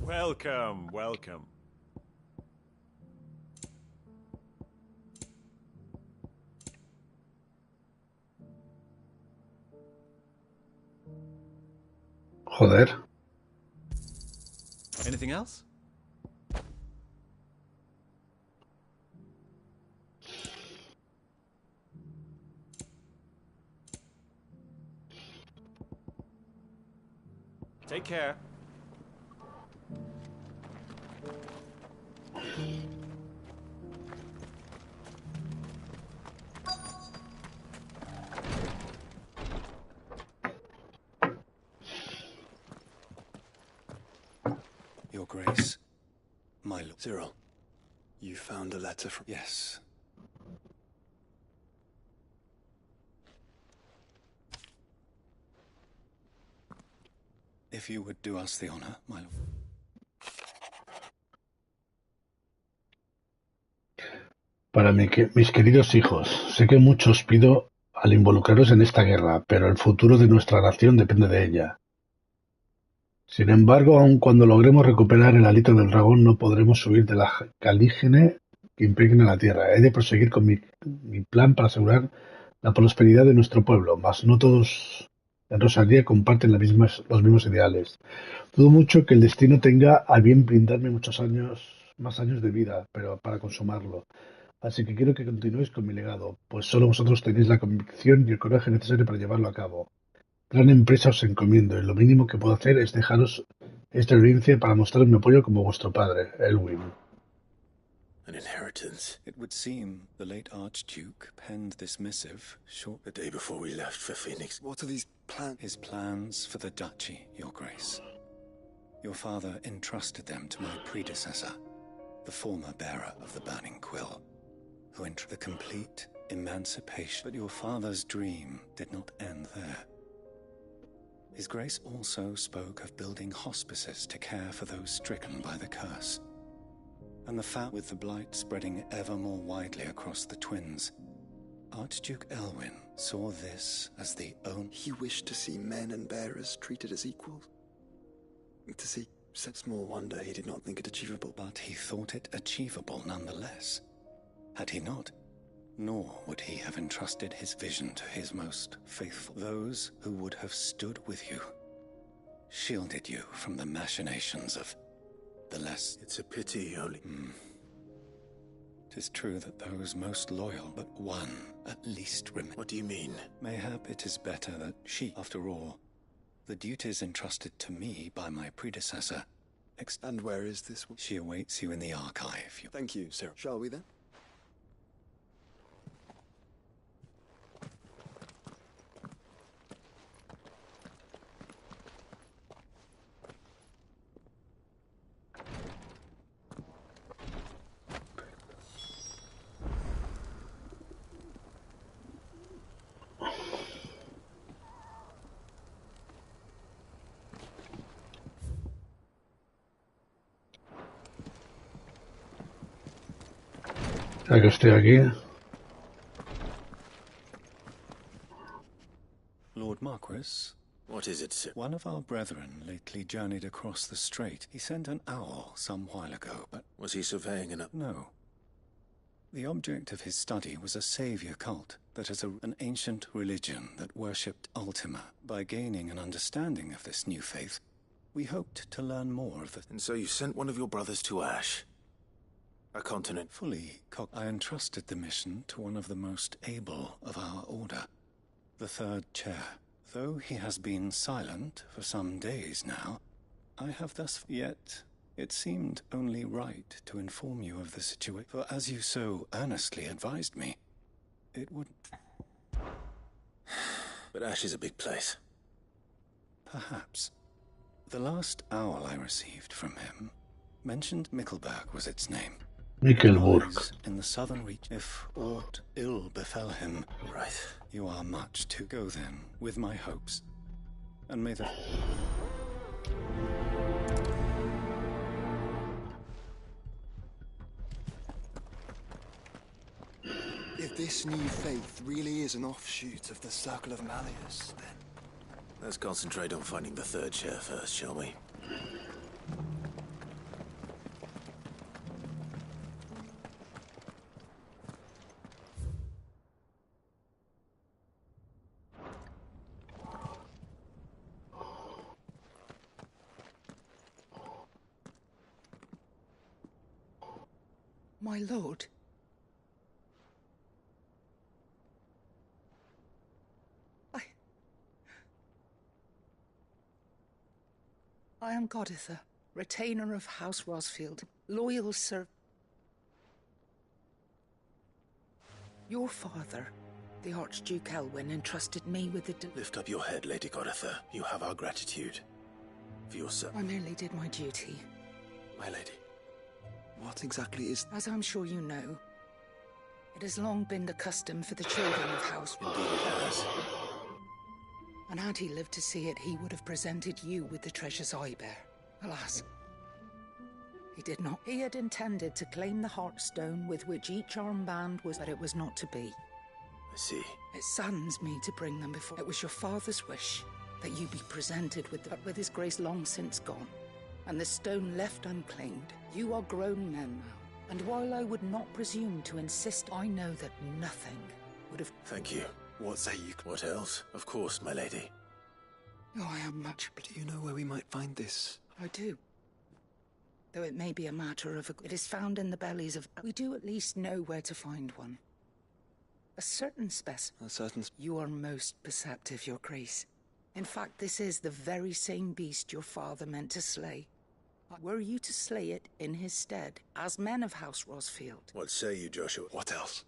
Welcome, welcome. Joder. Anything else? Take care. Your Grace. My lord. Cyril, you found a letter from... Yes. If you would do us the honor, my lord. Para mis queridos hijos, sé que mucho os pido al involucraros en esta guerra, pero el futuro de nuestra nación depende de ella. Sin embargo, aun cuando logremos recuperar el hálito del dragón, no podremos huir de la calígene que impregna la tierra. He de proseguir con mi plan para asegurar la prosperidad de nuestro pueblo, mas no todos en Rosaria comparten los mismos ideales. Dudo mucho que el destino tenga a bien brindarme más años de vida, pero para consumarlo. Así que quiero que continuéis con mi legado, pues solo vosotros tenéis la convicción y el coraje necesario para llevarlo a cabo. Gran empresa os encomiendo, y lo mínimo que puedo hacer es dejaros esta herencia para mostrar mi apoyo como vuestro padre, Elwyn. An inheritance. It would seem the late Archduke penned this missive short the day before we left for Phoenix. What are these plans? His plans for the duchy, Your Grace. Your father entrusted them to my predecessor, the former bearer of the Burning Quill, who entered the complete emancipation. But your father's dream did not end there. His Grace also spoke of building hospices to care for those stricken by the curse. And the fact with the blight spreading ever more widely across the twins, Archduke Elwyn saw this as the own... He wished to see men and bearers treated as equals. To see such small wonder he did not think it achievable. But he thought it achievable nonetheless. Had he not, nor would he have entrusted his vision to his most faithful, those who would have stood with you, shielded you from the machinations of the less... It's a pity only... 'Tis true that those most loyal, but one at least remain. What do you mean? Mayhap it is better that she, after all, the duties entrusted to me by my predecessor... And where is this one? She awaits you in the archive. Thank you, sir. Shall we then? Ya que estoy aquí. Lord Marquis? What is it, sir? One of our brethren lately journeyed across the strait. He sent an owl some while ago, but... Was he surveying an... No. The object of his study was a savior cult, that is an ancient religion that worshipped Ultima. By gaining an understanding of this new faith, we hoped to learn more of the... And so you sent one of your brothers to Ash? A continent? Fully. I entrusted the mission to one of the most able of our order, the third chair. Though he has been silent for some days now, I have thus yet... It seemed only right to inform you of the situation, for as you so earnestly advised me, it would... But Ash is a big place. Perhaps. The last owl I received from him mentioned Mikkelberg was its name. Mikkelburg. In the southern reach, if aught ill befell him. Right. You are much to go then, with my hopes. And may the... If this new faith really is an offshoot of the Circle of Malleus, then... Let's concentrate on finding the third chair first, shall we? My lord. I am Goditha, retainer of House Rosfield, loyal sir. Your father, the Archduke Elwyn, entrusted me with the... Lift up your head, Lady Goditha. You have our gratitude. For your son. I merely did my duty. My lady, what exactly is... As I'm sure you know, it has long been the custom for the children of House... Indeed it has. And had he lived to see it, he would have presented you with the treasures I bear. Alas, he did not. He had intended to claim the Heartstone with which each armband was, but it was not to be. I see. It saddens me to bring them before. It was your father's wish that you be presented with but with his grace long since gone, and the stone left unclaimed. You are grown men now, and while I would not presume to insist, I know that nothing would have... Thank you. What say you? What else? Of course, my lady. Oh, I am much... But do you know where we might find this? I do. Though it may be a matter of... It is found in the bellies of... We do at least know where to find one. A certain specimen. A certain... You are most perceptive, your grace. In fact, this is the very same beast your father meant to slay. Were you to slay it in his stead, as men of House Rosfield? What say you, Joshua? What else?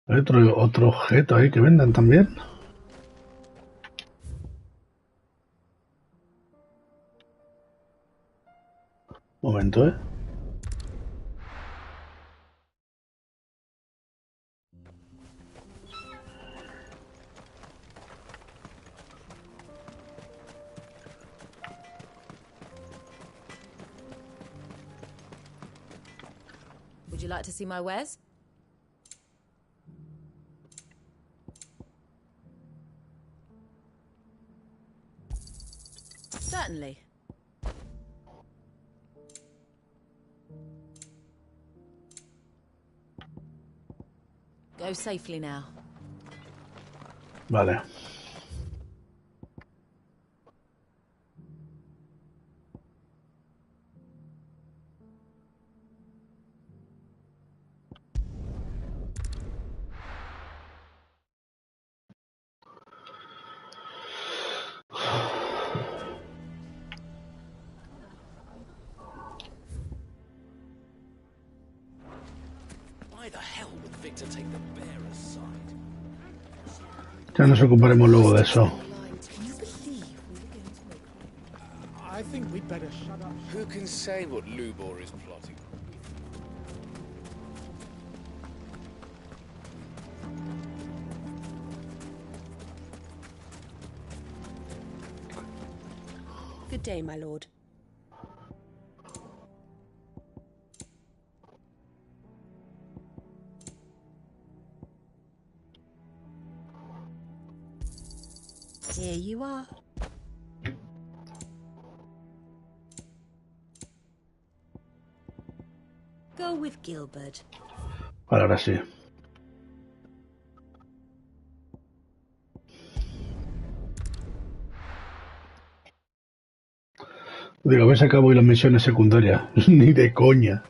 Hay otro objeto ahí que venden también. Momento, ¿eh? Would you like to see my wares? Certainly. Go safely now. Vale. Why the hell would Victor take the bearer's side? Ya nos ocuparemos luego de eso. I think we'd better shut up. Who can say what Lubor is plotting? Good day, my lord. Here you are. Go with Gilbert. Vale, ahora sí. Digo, a ver si acabo hoy las misiones secundarias. Ni de coña.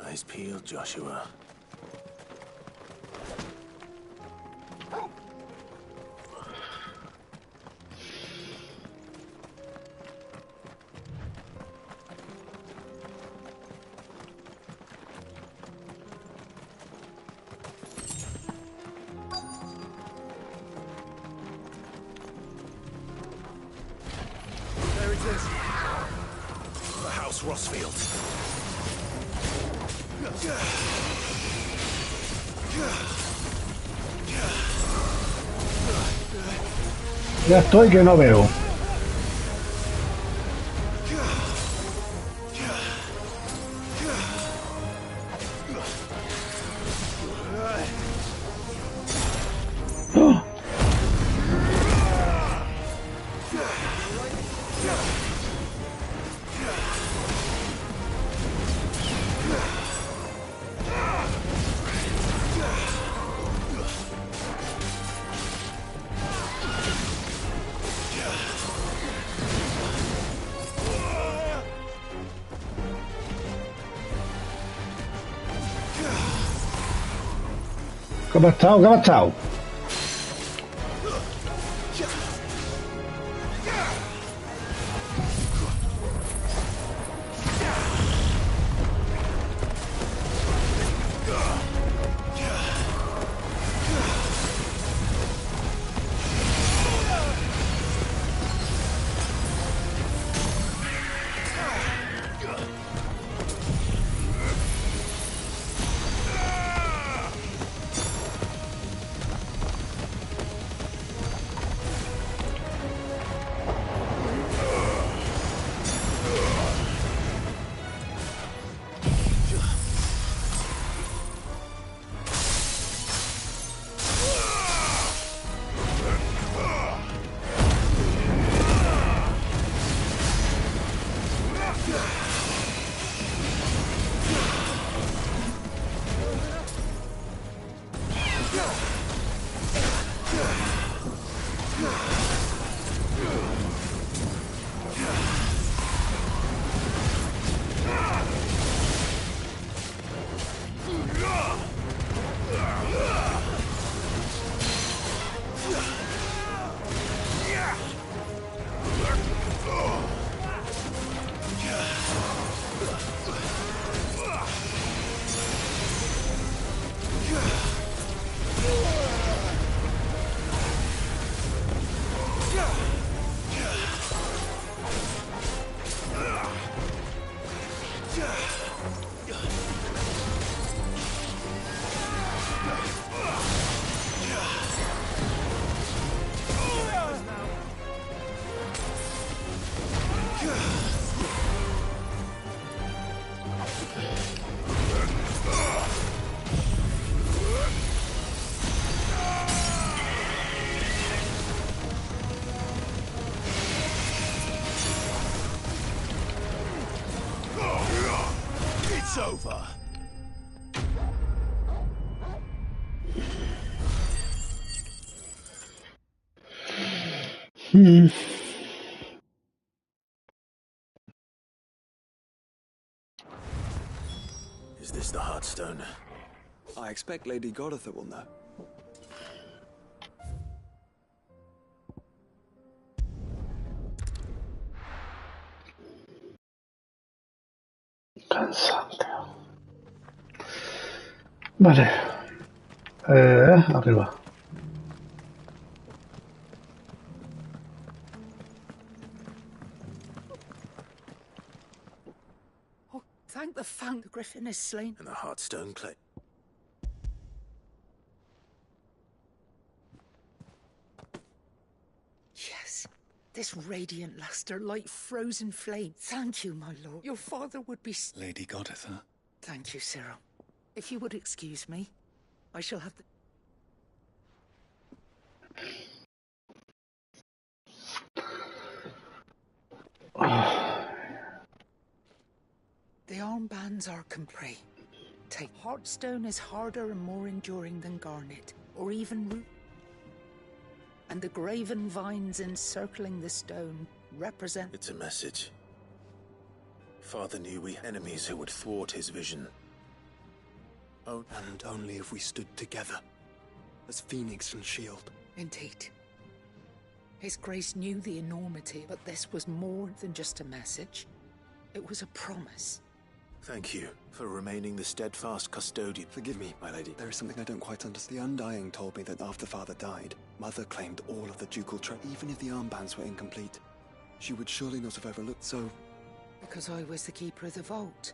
Eyes peeled, Joshua. There it is. The House Rosfield. Ya estoy que no veo. ¡Ah! ¿Qué ha pasado? ¿Qué ha pasado? It's over. Is this the Heartstone? I expect Lady Goditha will know. Cansancio. Vale. Arriba. Oh, thank the Fount. The Griffin is slain. And the Heartstone clay. Yes. This radiant luster like frozen flame. Thank you, my lord. Your father would be... Lady Goditha. Thank you, Cyril. If you would excuse me, I shall have the... The armbands are complete. Take Heartstone is harder and more enduring than garnet, or even root. And the graven vines encircling the stone represent... It's a message. Father knew we had enemies who would thwart his vision. Oh, and only if we stood together, as Phoenix and Shield. Indeed. His Grace knew the enormity, but this was more than just a message. It was a promise. Thank you for remaining the steadfast custodian. Forgive me, my lady. There is something I don't quite understand. The Undying told me that after Father died, Mother claimed all of the ducal even if the armbands were incomplete. She would surely not have overlooked, so... Because I was the keeper of the vault.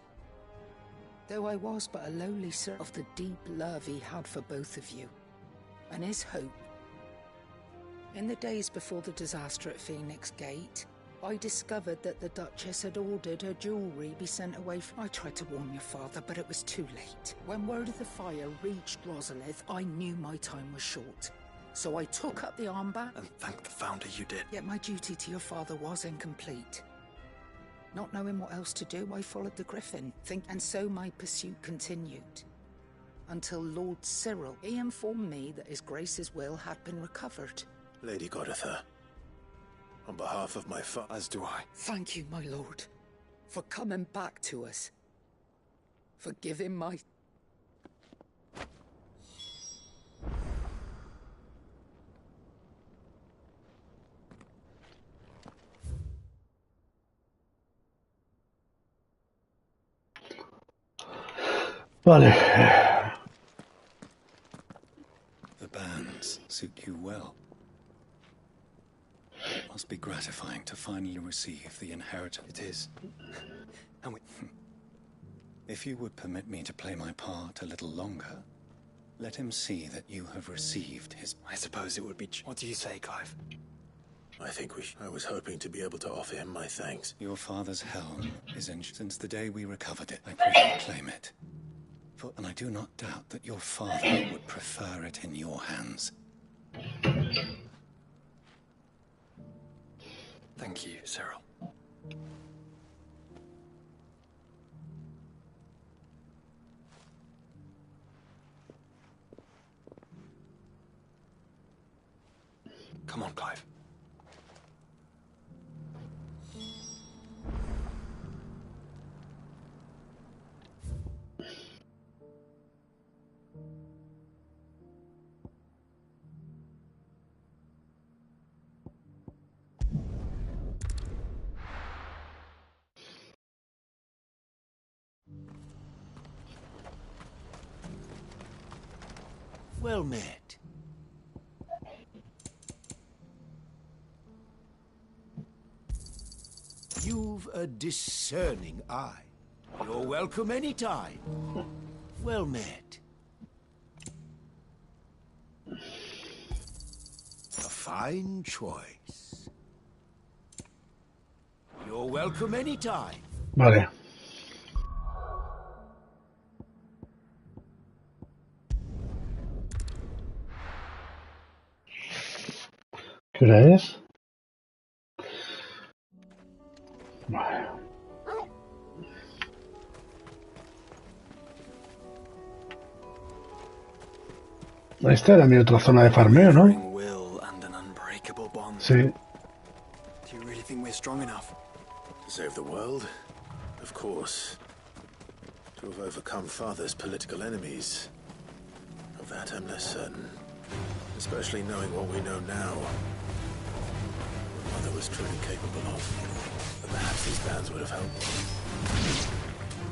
Though I was but a lowly servant of the deep love he had for both of you, and his hope. In the days before the disaster at Phoenix Gate, I discovered that the Duchess had ordered her jewelry be sent away from... I tried to warn your father, but it was too late. When word of the fire reached Rosalith, I knew my time was short. So I took up the armband... And thank the Founder you did. Yet my duty to your father was incomplete. Not knowing what else to do, I followed the Griffin, and so my pursuit continued. Until Lord Cyril, he informed me that His Grace's will had been recovered. Lady Goditha, on behalf of my father... As do I. Thank you, my lord, for coming back to us. For giving my... Vale. The bands suit you well. It must be gratifying to finally receive the inheritance. It is. And we... If you would permit me to play my part a little longer, let him see that you have received his... I suppose it would be... What do you say, Clive? I think I was hoping to be able to offer him my thanks. Your father's helm is in... Since the day we recovered it, I pray you claim it. And I do not doubt that your father would prefer it in your hands. Thank you, Cyril. Come on, Clive. Well met. You've a discerning eye. You're welcome anytime. Well met. A fine choice. You're welcome anytime. Vale. ¿Qué hora es? Vale. Esta era mi otra zona de farmeo, ¿no? Will and an unbreakable bond. Sí. Do you really think we're strong enough? To save the world? Of course. To have overcome Father's political enemies. Of that I'm less certain. Especially knowing what we know now. What Mother was truly capable of. But perhaps these bands would have helped.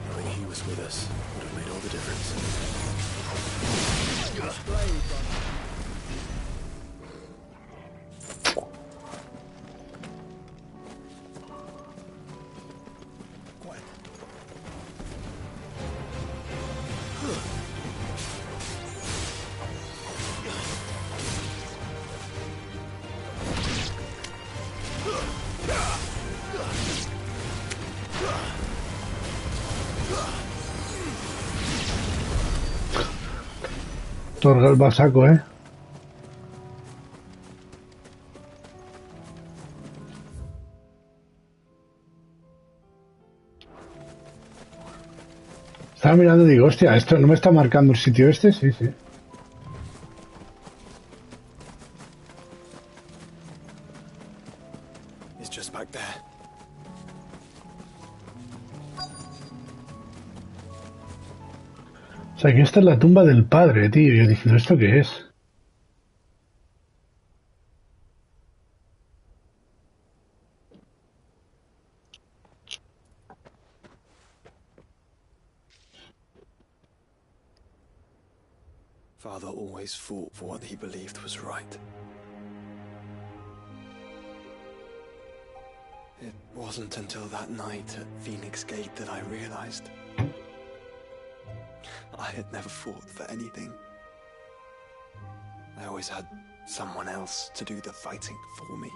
Knowing he was with us would have made all the difference. Torga el basaco, ¿eh? Estaba mirando y digo, hostia, ¿esto no me está marcando el sitio este? Sí, sí. It's just back there. O sea, que esta es la tumba del padre, tío. Yo diciendo, ¿esto qué es? Father always fought for what he believed was right. It wasn't until that night at Phoenix Gate that I realized I had never fought for anything. I always had someone else to do the fighting for me.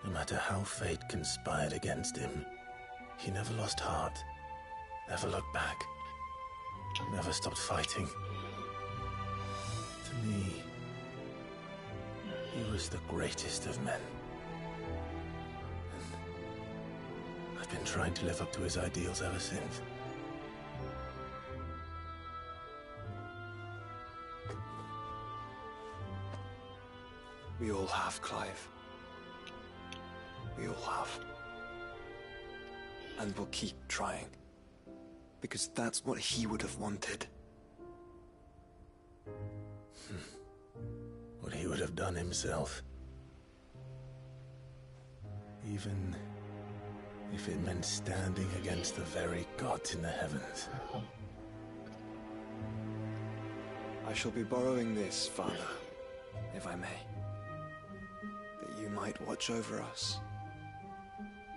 No matter how fate conspired against him, he never lost heart, never looked back, never stopped fighting. To me, he was the greatest of men. And I've been trying to live up to his ideals ever since. We all have, Clive. We all have. And we'll keep trying. Because that's what he would have wanted. What he would have done himself. Even if it meant standing against the very gods in the heavens. I shall be borrowing this, Father, if I may. That you might watch over us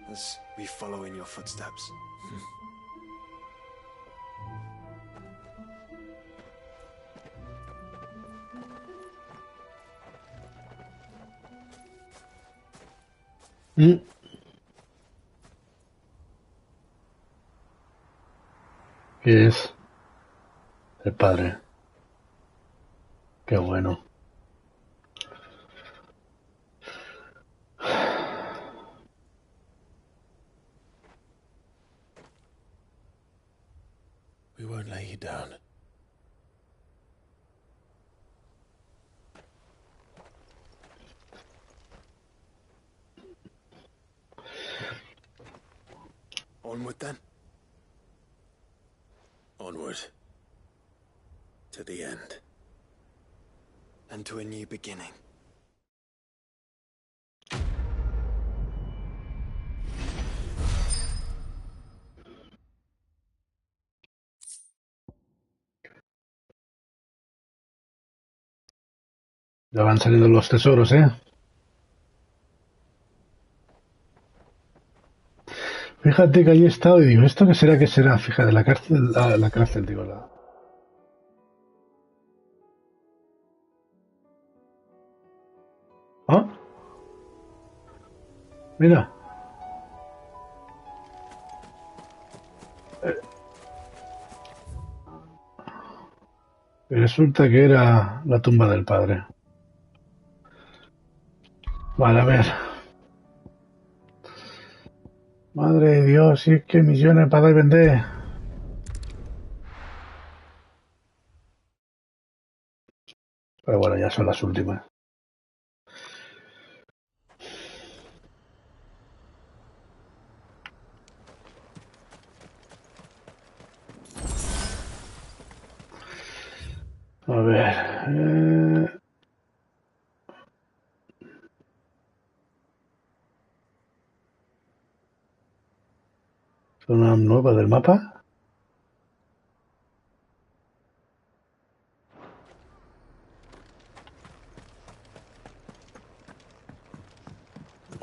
as we follow in your footsteps. ¿Qué es? El padre. Qué bueno. We won't lay you down. Onward then. Onward. To the end. And to a new beginning. Ya van saliendo los tesoros, ¿eh? Fíjate que ahí he estado y digo, ¿esto qué será? ¿Qué será? Fíjate, la cárcel, la cárcel, digo, la... ¿Ah? Mira. Resulta que era la tumba del padre. Vale, a ver. Madre de Dios, si es que misiones para dar y vender. Pero bueno, ya son las últimas. A ver. ¿Zona nueva del mapa?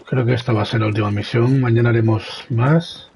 Creo que esta va a ser la última misión. Mañana haremos más.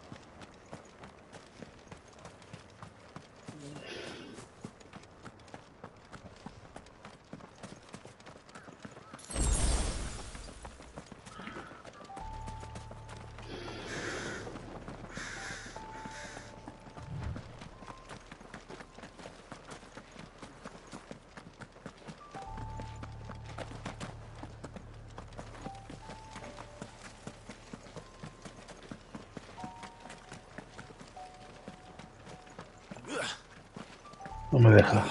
No me deja.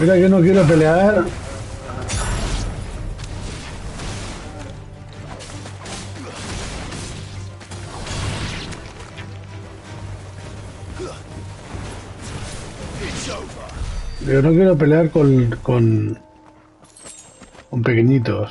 Mira que no quiero pelear. Yo no quiero pelear con pequeñitos.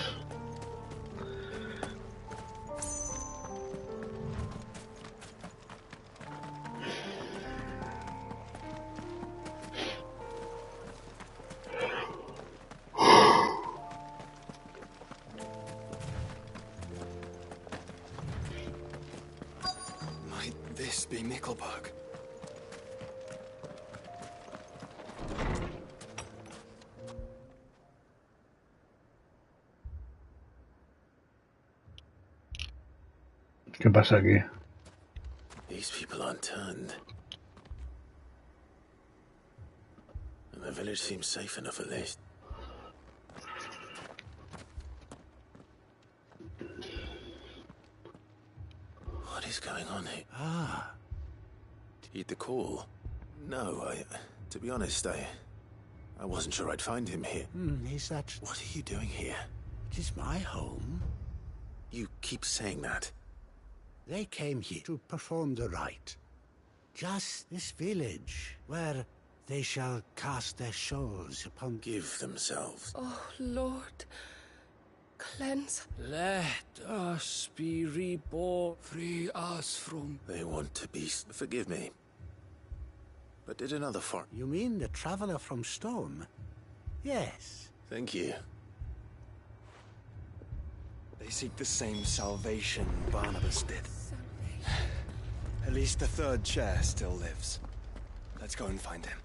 Might this be Mickleburg? ¿Qué pasa aquí? These people aren't turned. And the village seems safe enough at least. What is going on here? Ah. Heed the call? No, to be honest, I wasn't sure I'd find him here. Is that... What are you doing here? It is my home. You keep saying that. They came here to perform the rite. Just this village, where they shall cast their souls upon... Give themselves. Oh, Lord, cleanse. Let us be reborn. Free us from... They want to be... Forgive me. But did another foreign... You mean the traveler from Storm? Yes. Thank you. They seek the same salvation Barnabas did. At least the third chair still lives. Let's go and find him.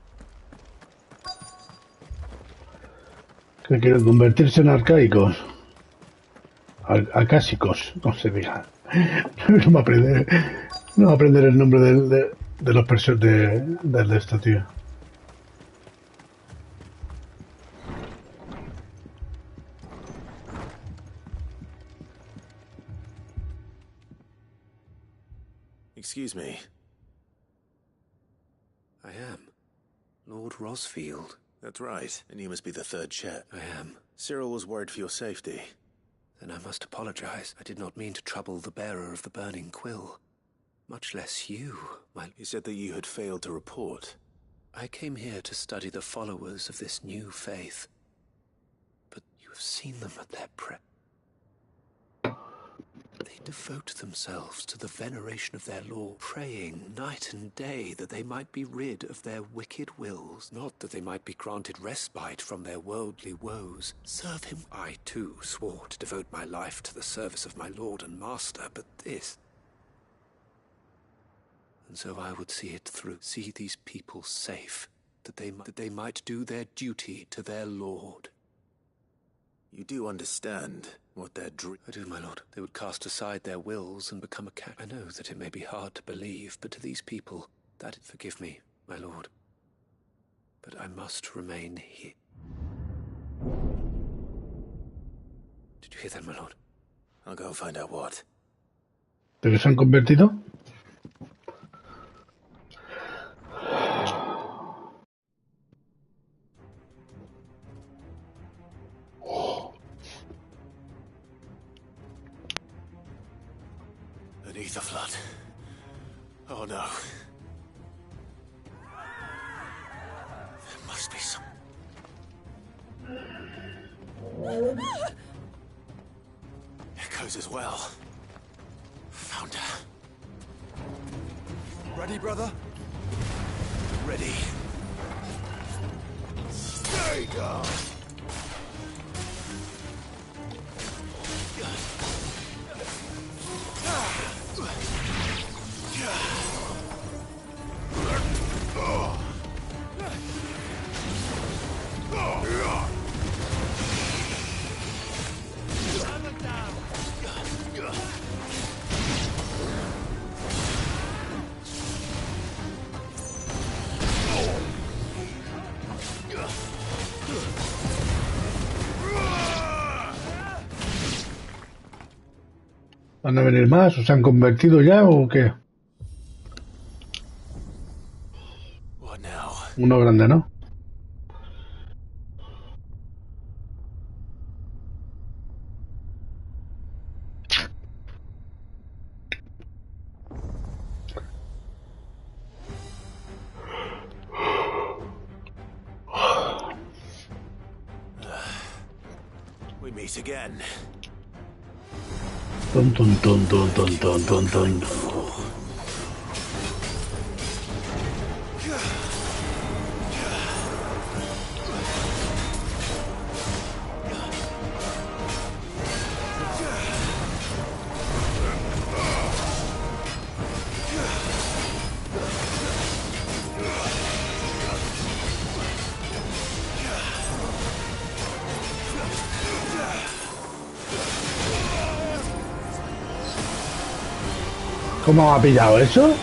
Que quieren convertirse en arcaicos. Acásicos, no se diga. No me aprender el nombre de los personajes de esto, tío. Excuse me. I am. Lord Rosfield. That's right, and you must be the third Chet. I am. Cyril was worried for your safety. Then I must apologize. I did not mean to trouble the bearer of the burning quill. Much less you, my... He said that you had failed to report. I came here to study the followers of this new faith. But you have seen them at their They devote themselves to the veneration of their Lord, praying night and day that they might be rid of their wicked wills, not that they might be granted respite from their worldly woes. Serve him. I, too, swore to devote my life to the service of my Lord and Master, but this... And so I would see it through, see these people safe, that they might do their duty to their Lord. You do understand what their dream... I do, my lord. They would cast aside their wills and become a cat. I know that it may be hard to believe, but to these people, that... Forgive me, my lord. But I must remain here. Did you hear that, my lord? I'll go and find out what. ¿De qué se han convertido? Beneath the flood. Oh no. There must be some... Echoes as well. Found her. Ready, brother? Ready. Stay down! ¿Van a venir más? ¿O se han convertido ya o qué? Uno grande, ¿no? We meet again. Ton, ton, ton, ton, ton, ton, ton, ton. ¿Cómo ha pillado eso?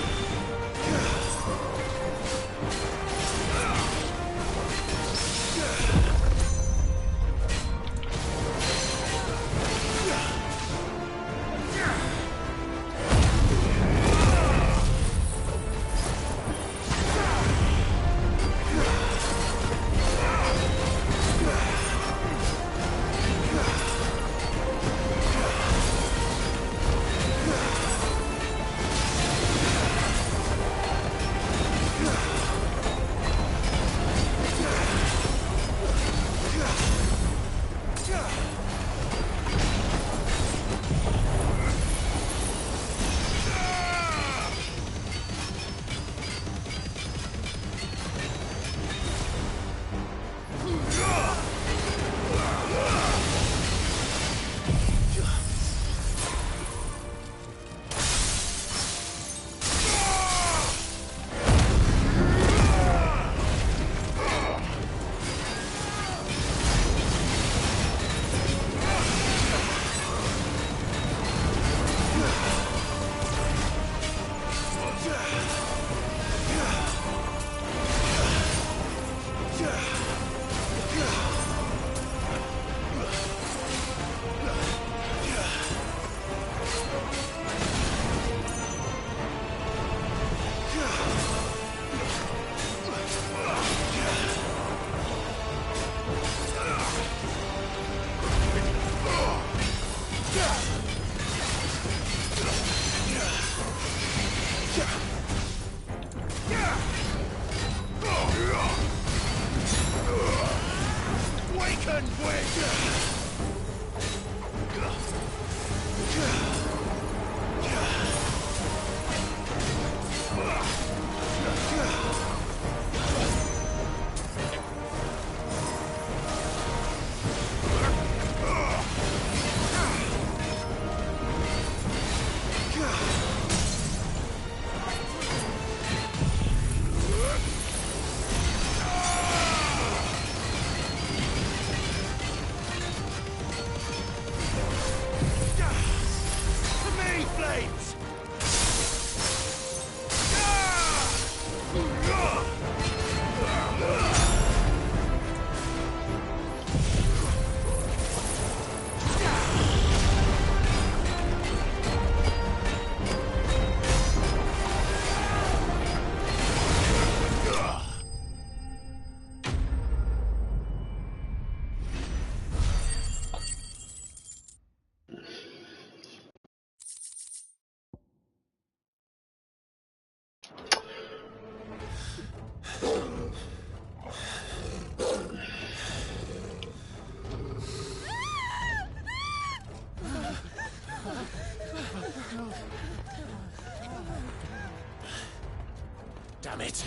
Damn it!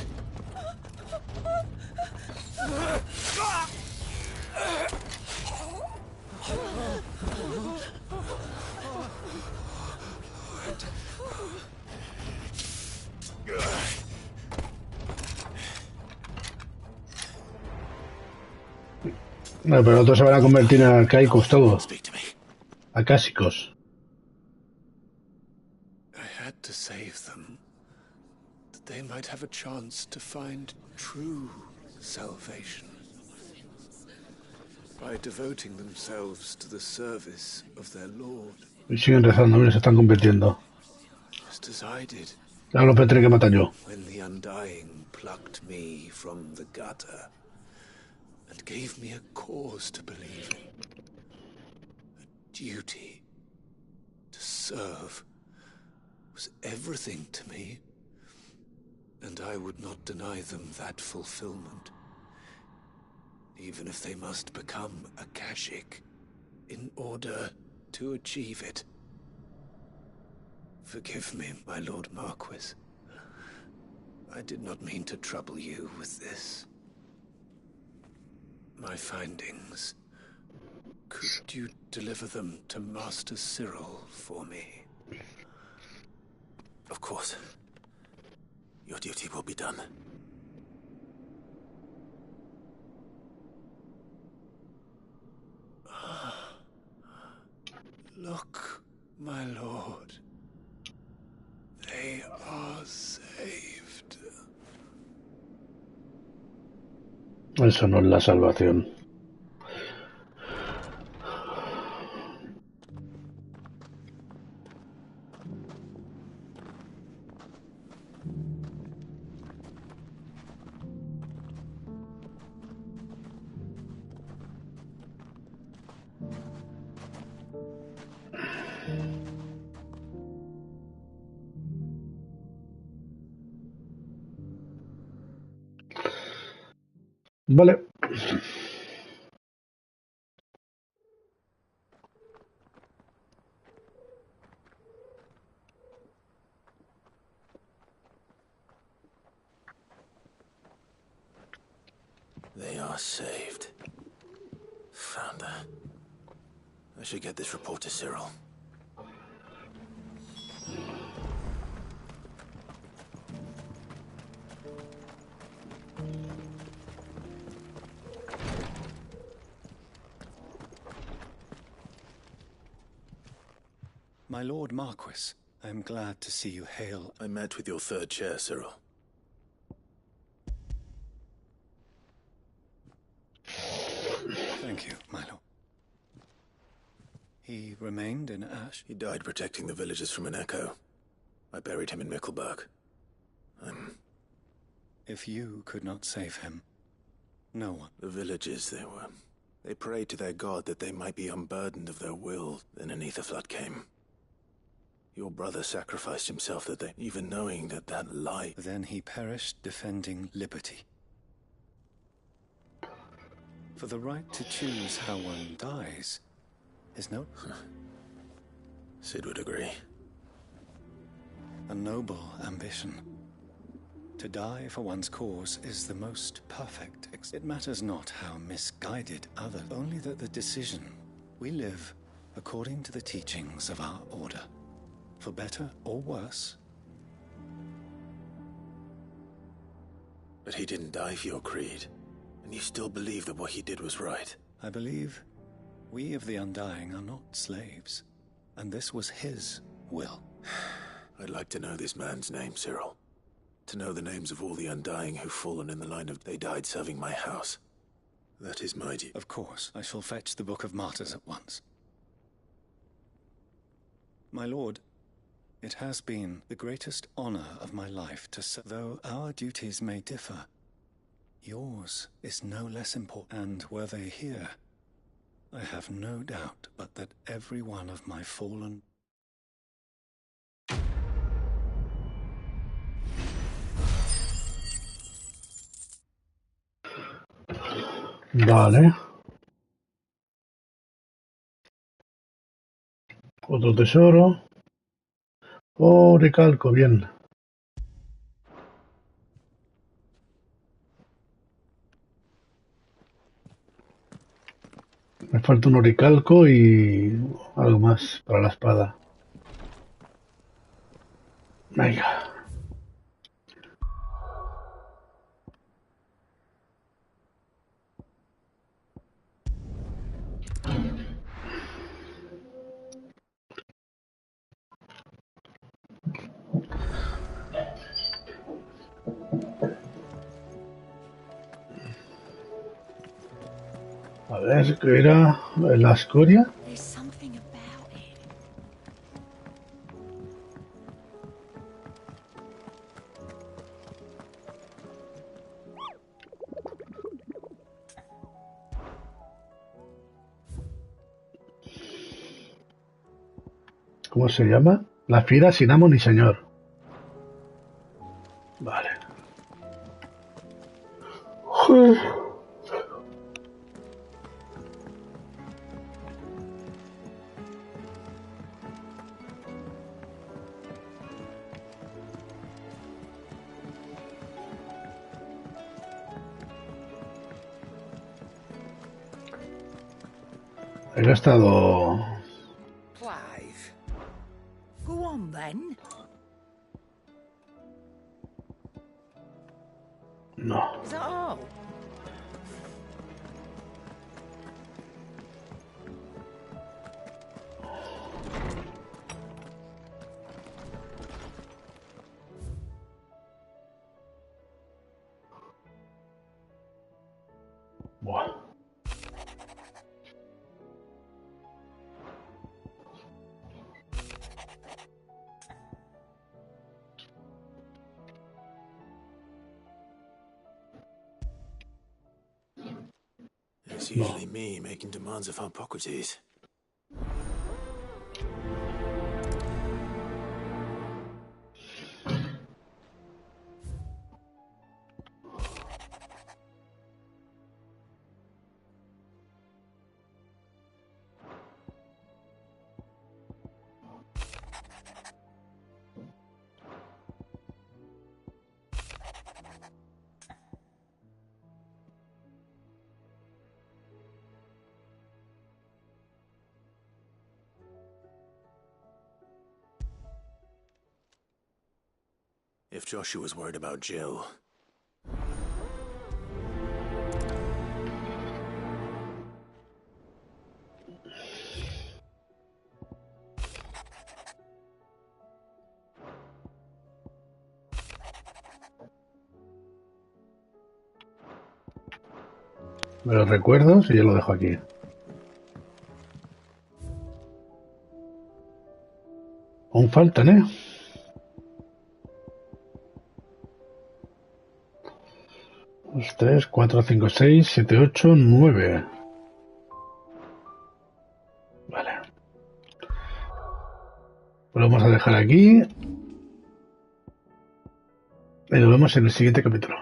No, pero otros se van a convertir en arcaicos todos. Acásicos. I had to save them, that they might have a chance to find true salvation. By devoting themselves to the service of their Lord. Y siguen rezando, mira, se están convirtiendo. Just as I did. Ya los tendré que matar yo. When the Undying plucked me from the gutter and gave me a cause to believe in, a duty to serve, was everything to me, and I would not deny them that fulfillment, even if they must become Akashic in order to achieve it. Forgive me, my Lord Marquis. I did not mean to trouble you with this. My findings. Could you deliver them to Master Cyril for me? Of course. Your duty will be done. Look, my lord. They are saved. Eso no es la salvación. Vale. They are saved. Founder. I should get this report to Cyril. My Lord Marquis, I am glad to see you hail. I met with your third chair, Cyril. Thank you, my lord. He remained in Ash? He died protecting the villagers from an echo. I buried him in Mickelberg. If you could not save him, no one. The villagers, they prayed to their god that they might be unburdened of their will. Then an ether flood came. Your brother sacrificed himself that they, even knowing that light... Then he perished defending liberty. For the right to choose how one dies is no... Sid would agree. A noble ambition. To die for one's cause is the most perfect. It matters not how misguided others, only that the decision we live according to the teachings of our order, for better or worse. But he didn't die for your creed, and you still believe that what he did was right. I believe we of the Undying are not slaves, and this was his will. I'd like to know this man's name, Cyril. To know the names of all the Undying who've fallen in the line of they died serving my house. That is my duty. Of course, I shall fetch the Book of Martyrs at once. My lord, it has been the greatest honor of my life to serve. Though our duties may differ, yours is no less important. And were they here, I have no doubt but that every one of my fallen... Vale. Otro tesoro. Oricalco, bien. Me falta un oricalco y algo más para la espada. Venga. A ver, ¿qué era? ¿La escoria? ¿Cómo se llama? La fiera sin amo ni señor. Vale. He gastado... Clive. Go on then. No. Is that all? Buah. It's usually me making demands of Harpocrates. If Joshua's worried about Jill... Me los recuerdos y yo lo dejo aquí. Aún faltan, ¿eh? 3, 4, 5, 6, 7, 8, 9. Vale. Lo vamos a dejar aquí. Y nos vemos en el siguiente capítulo.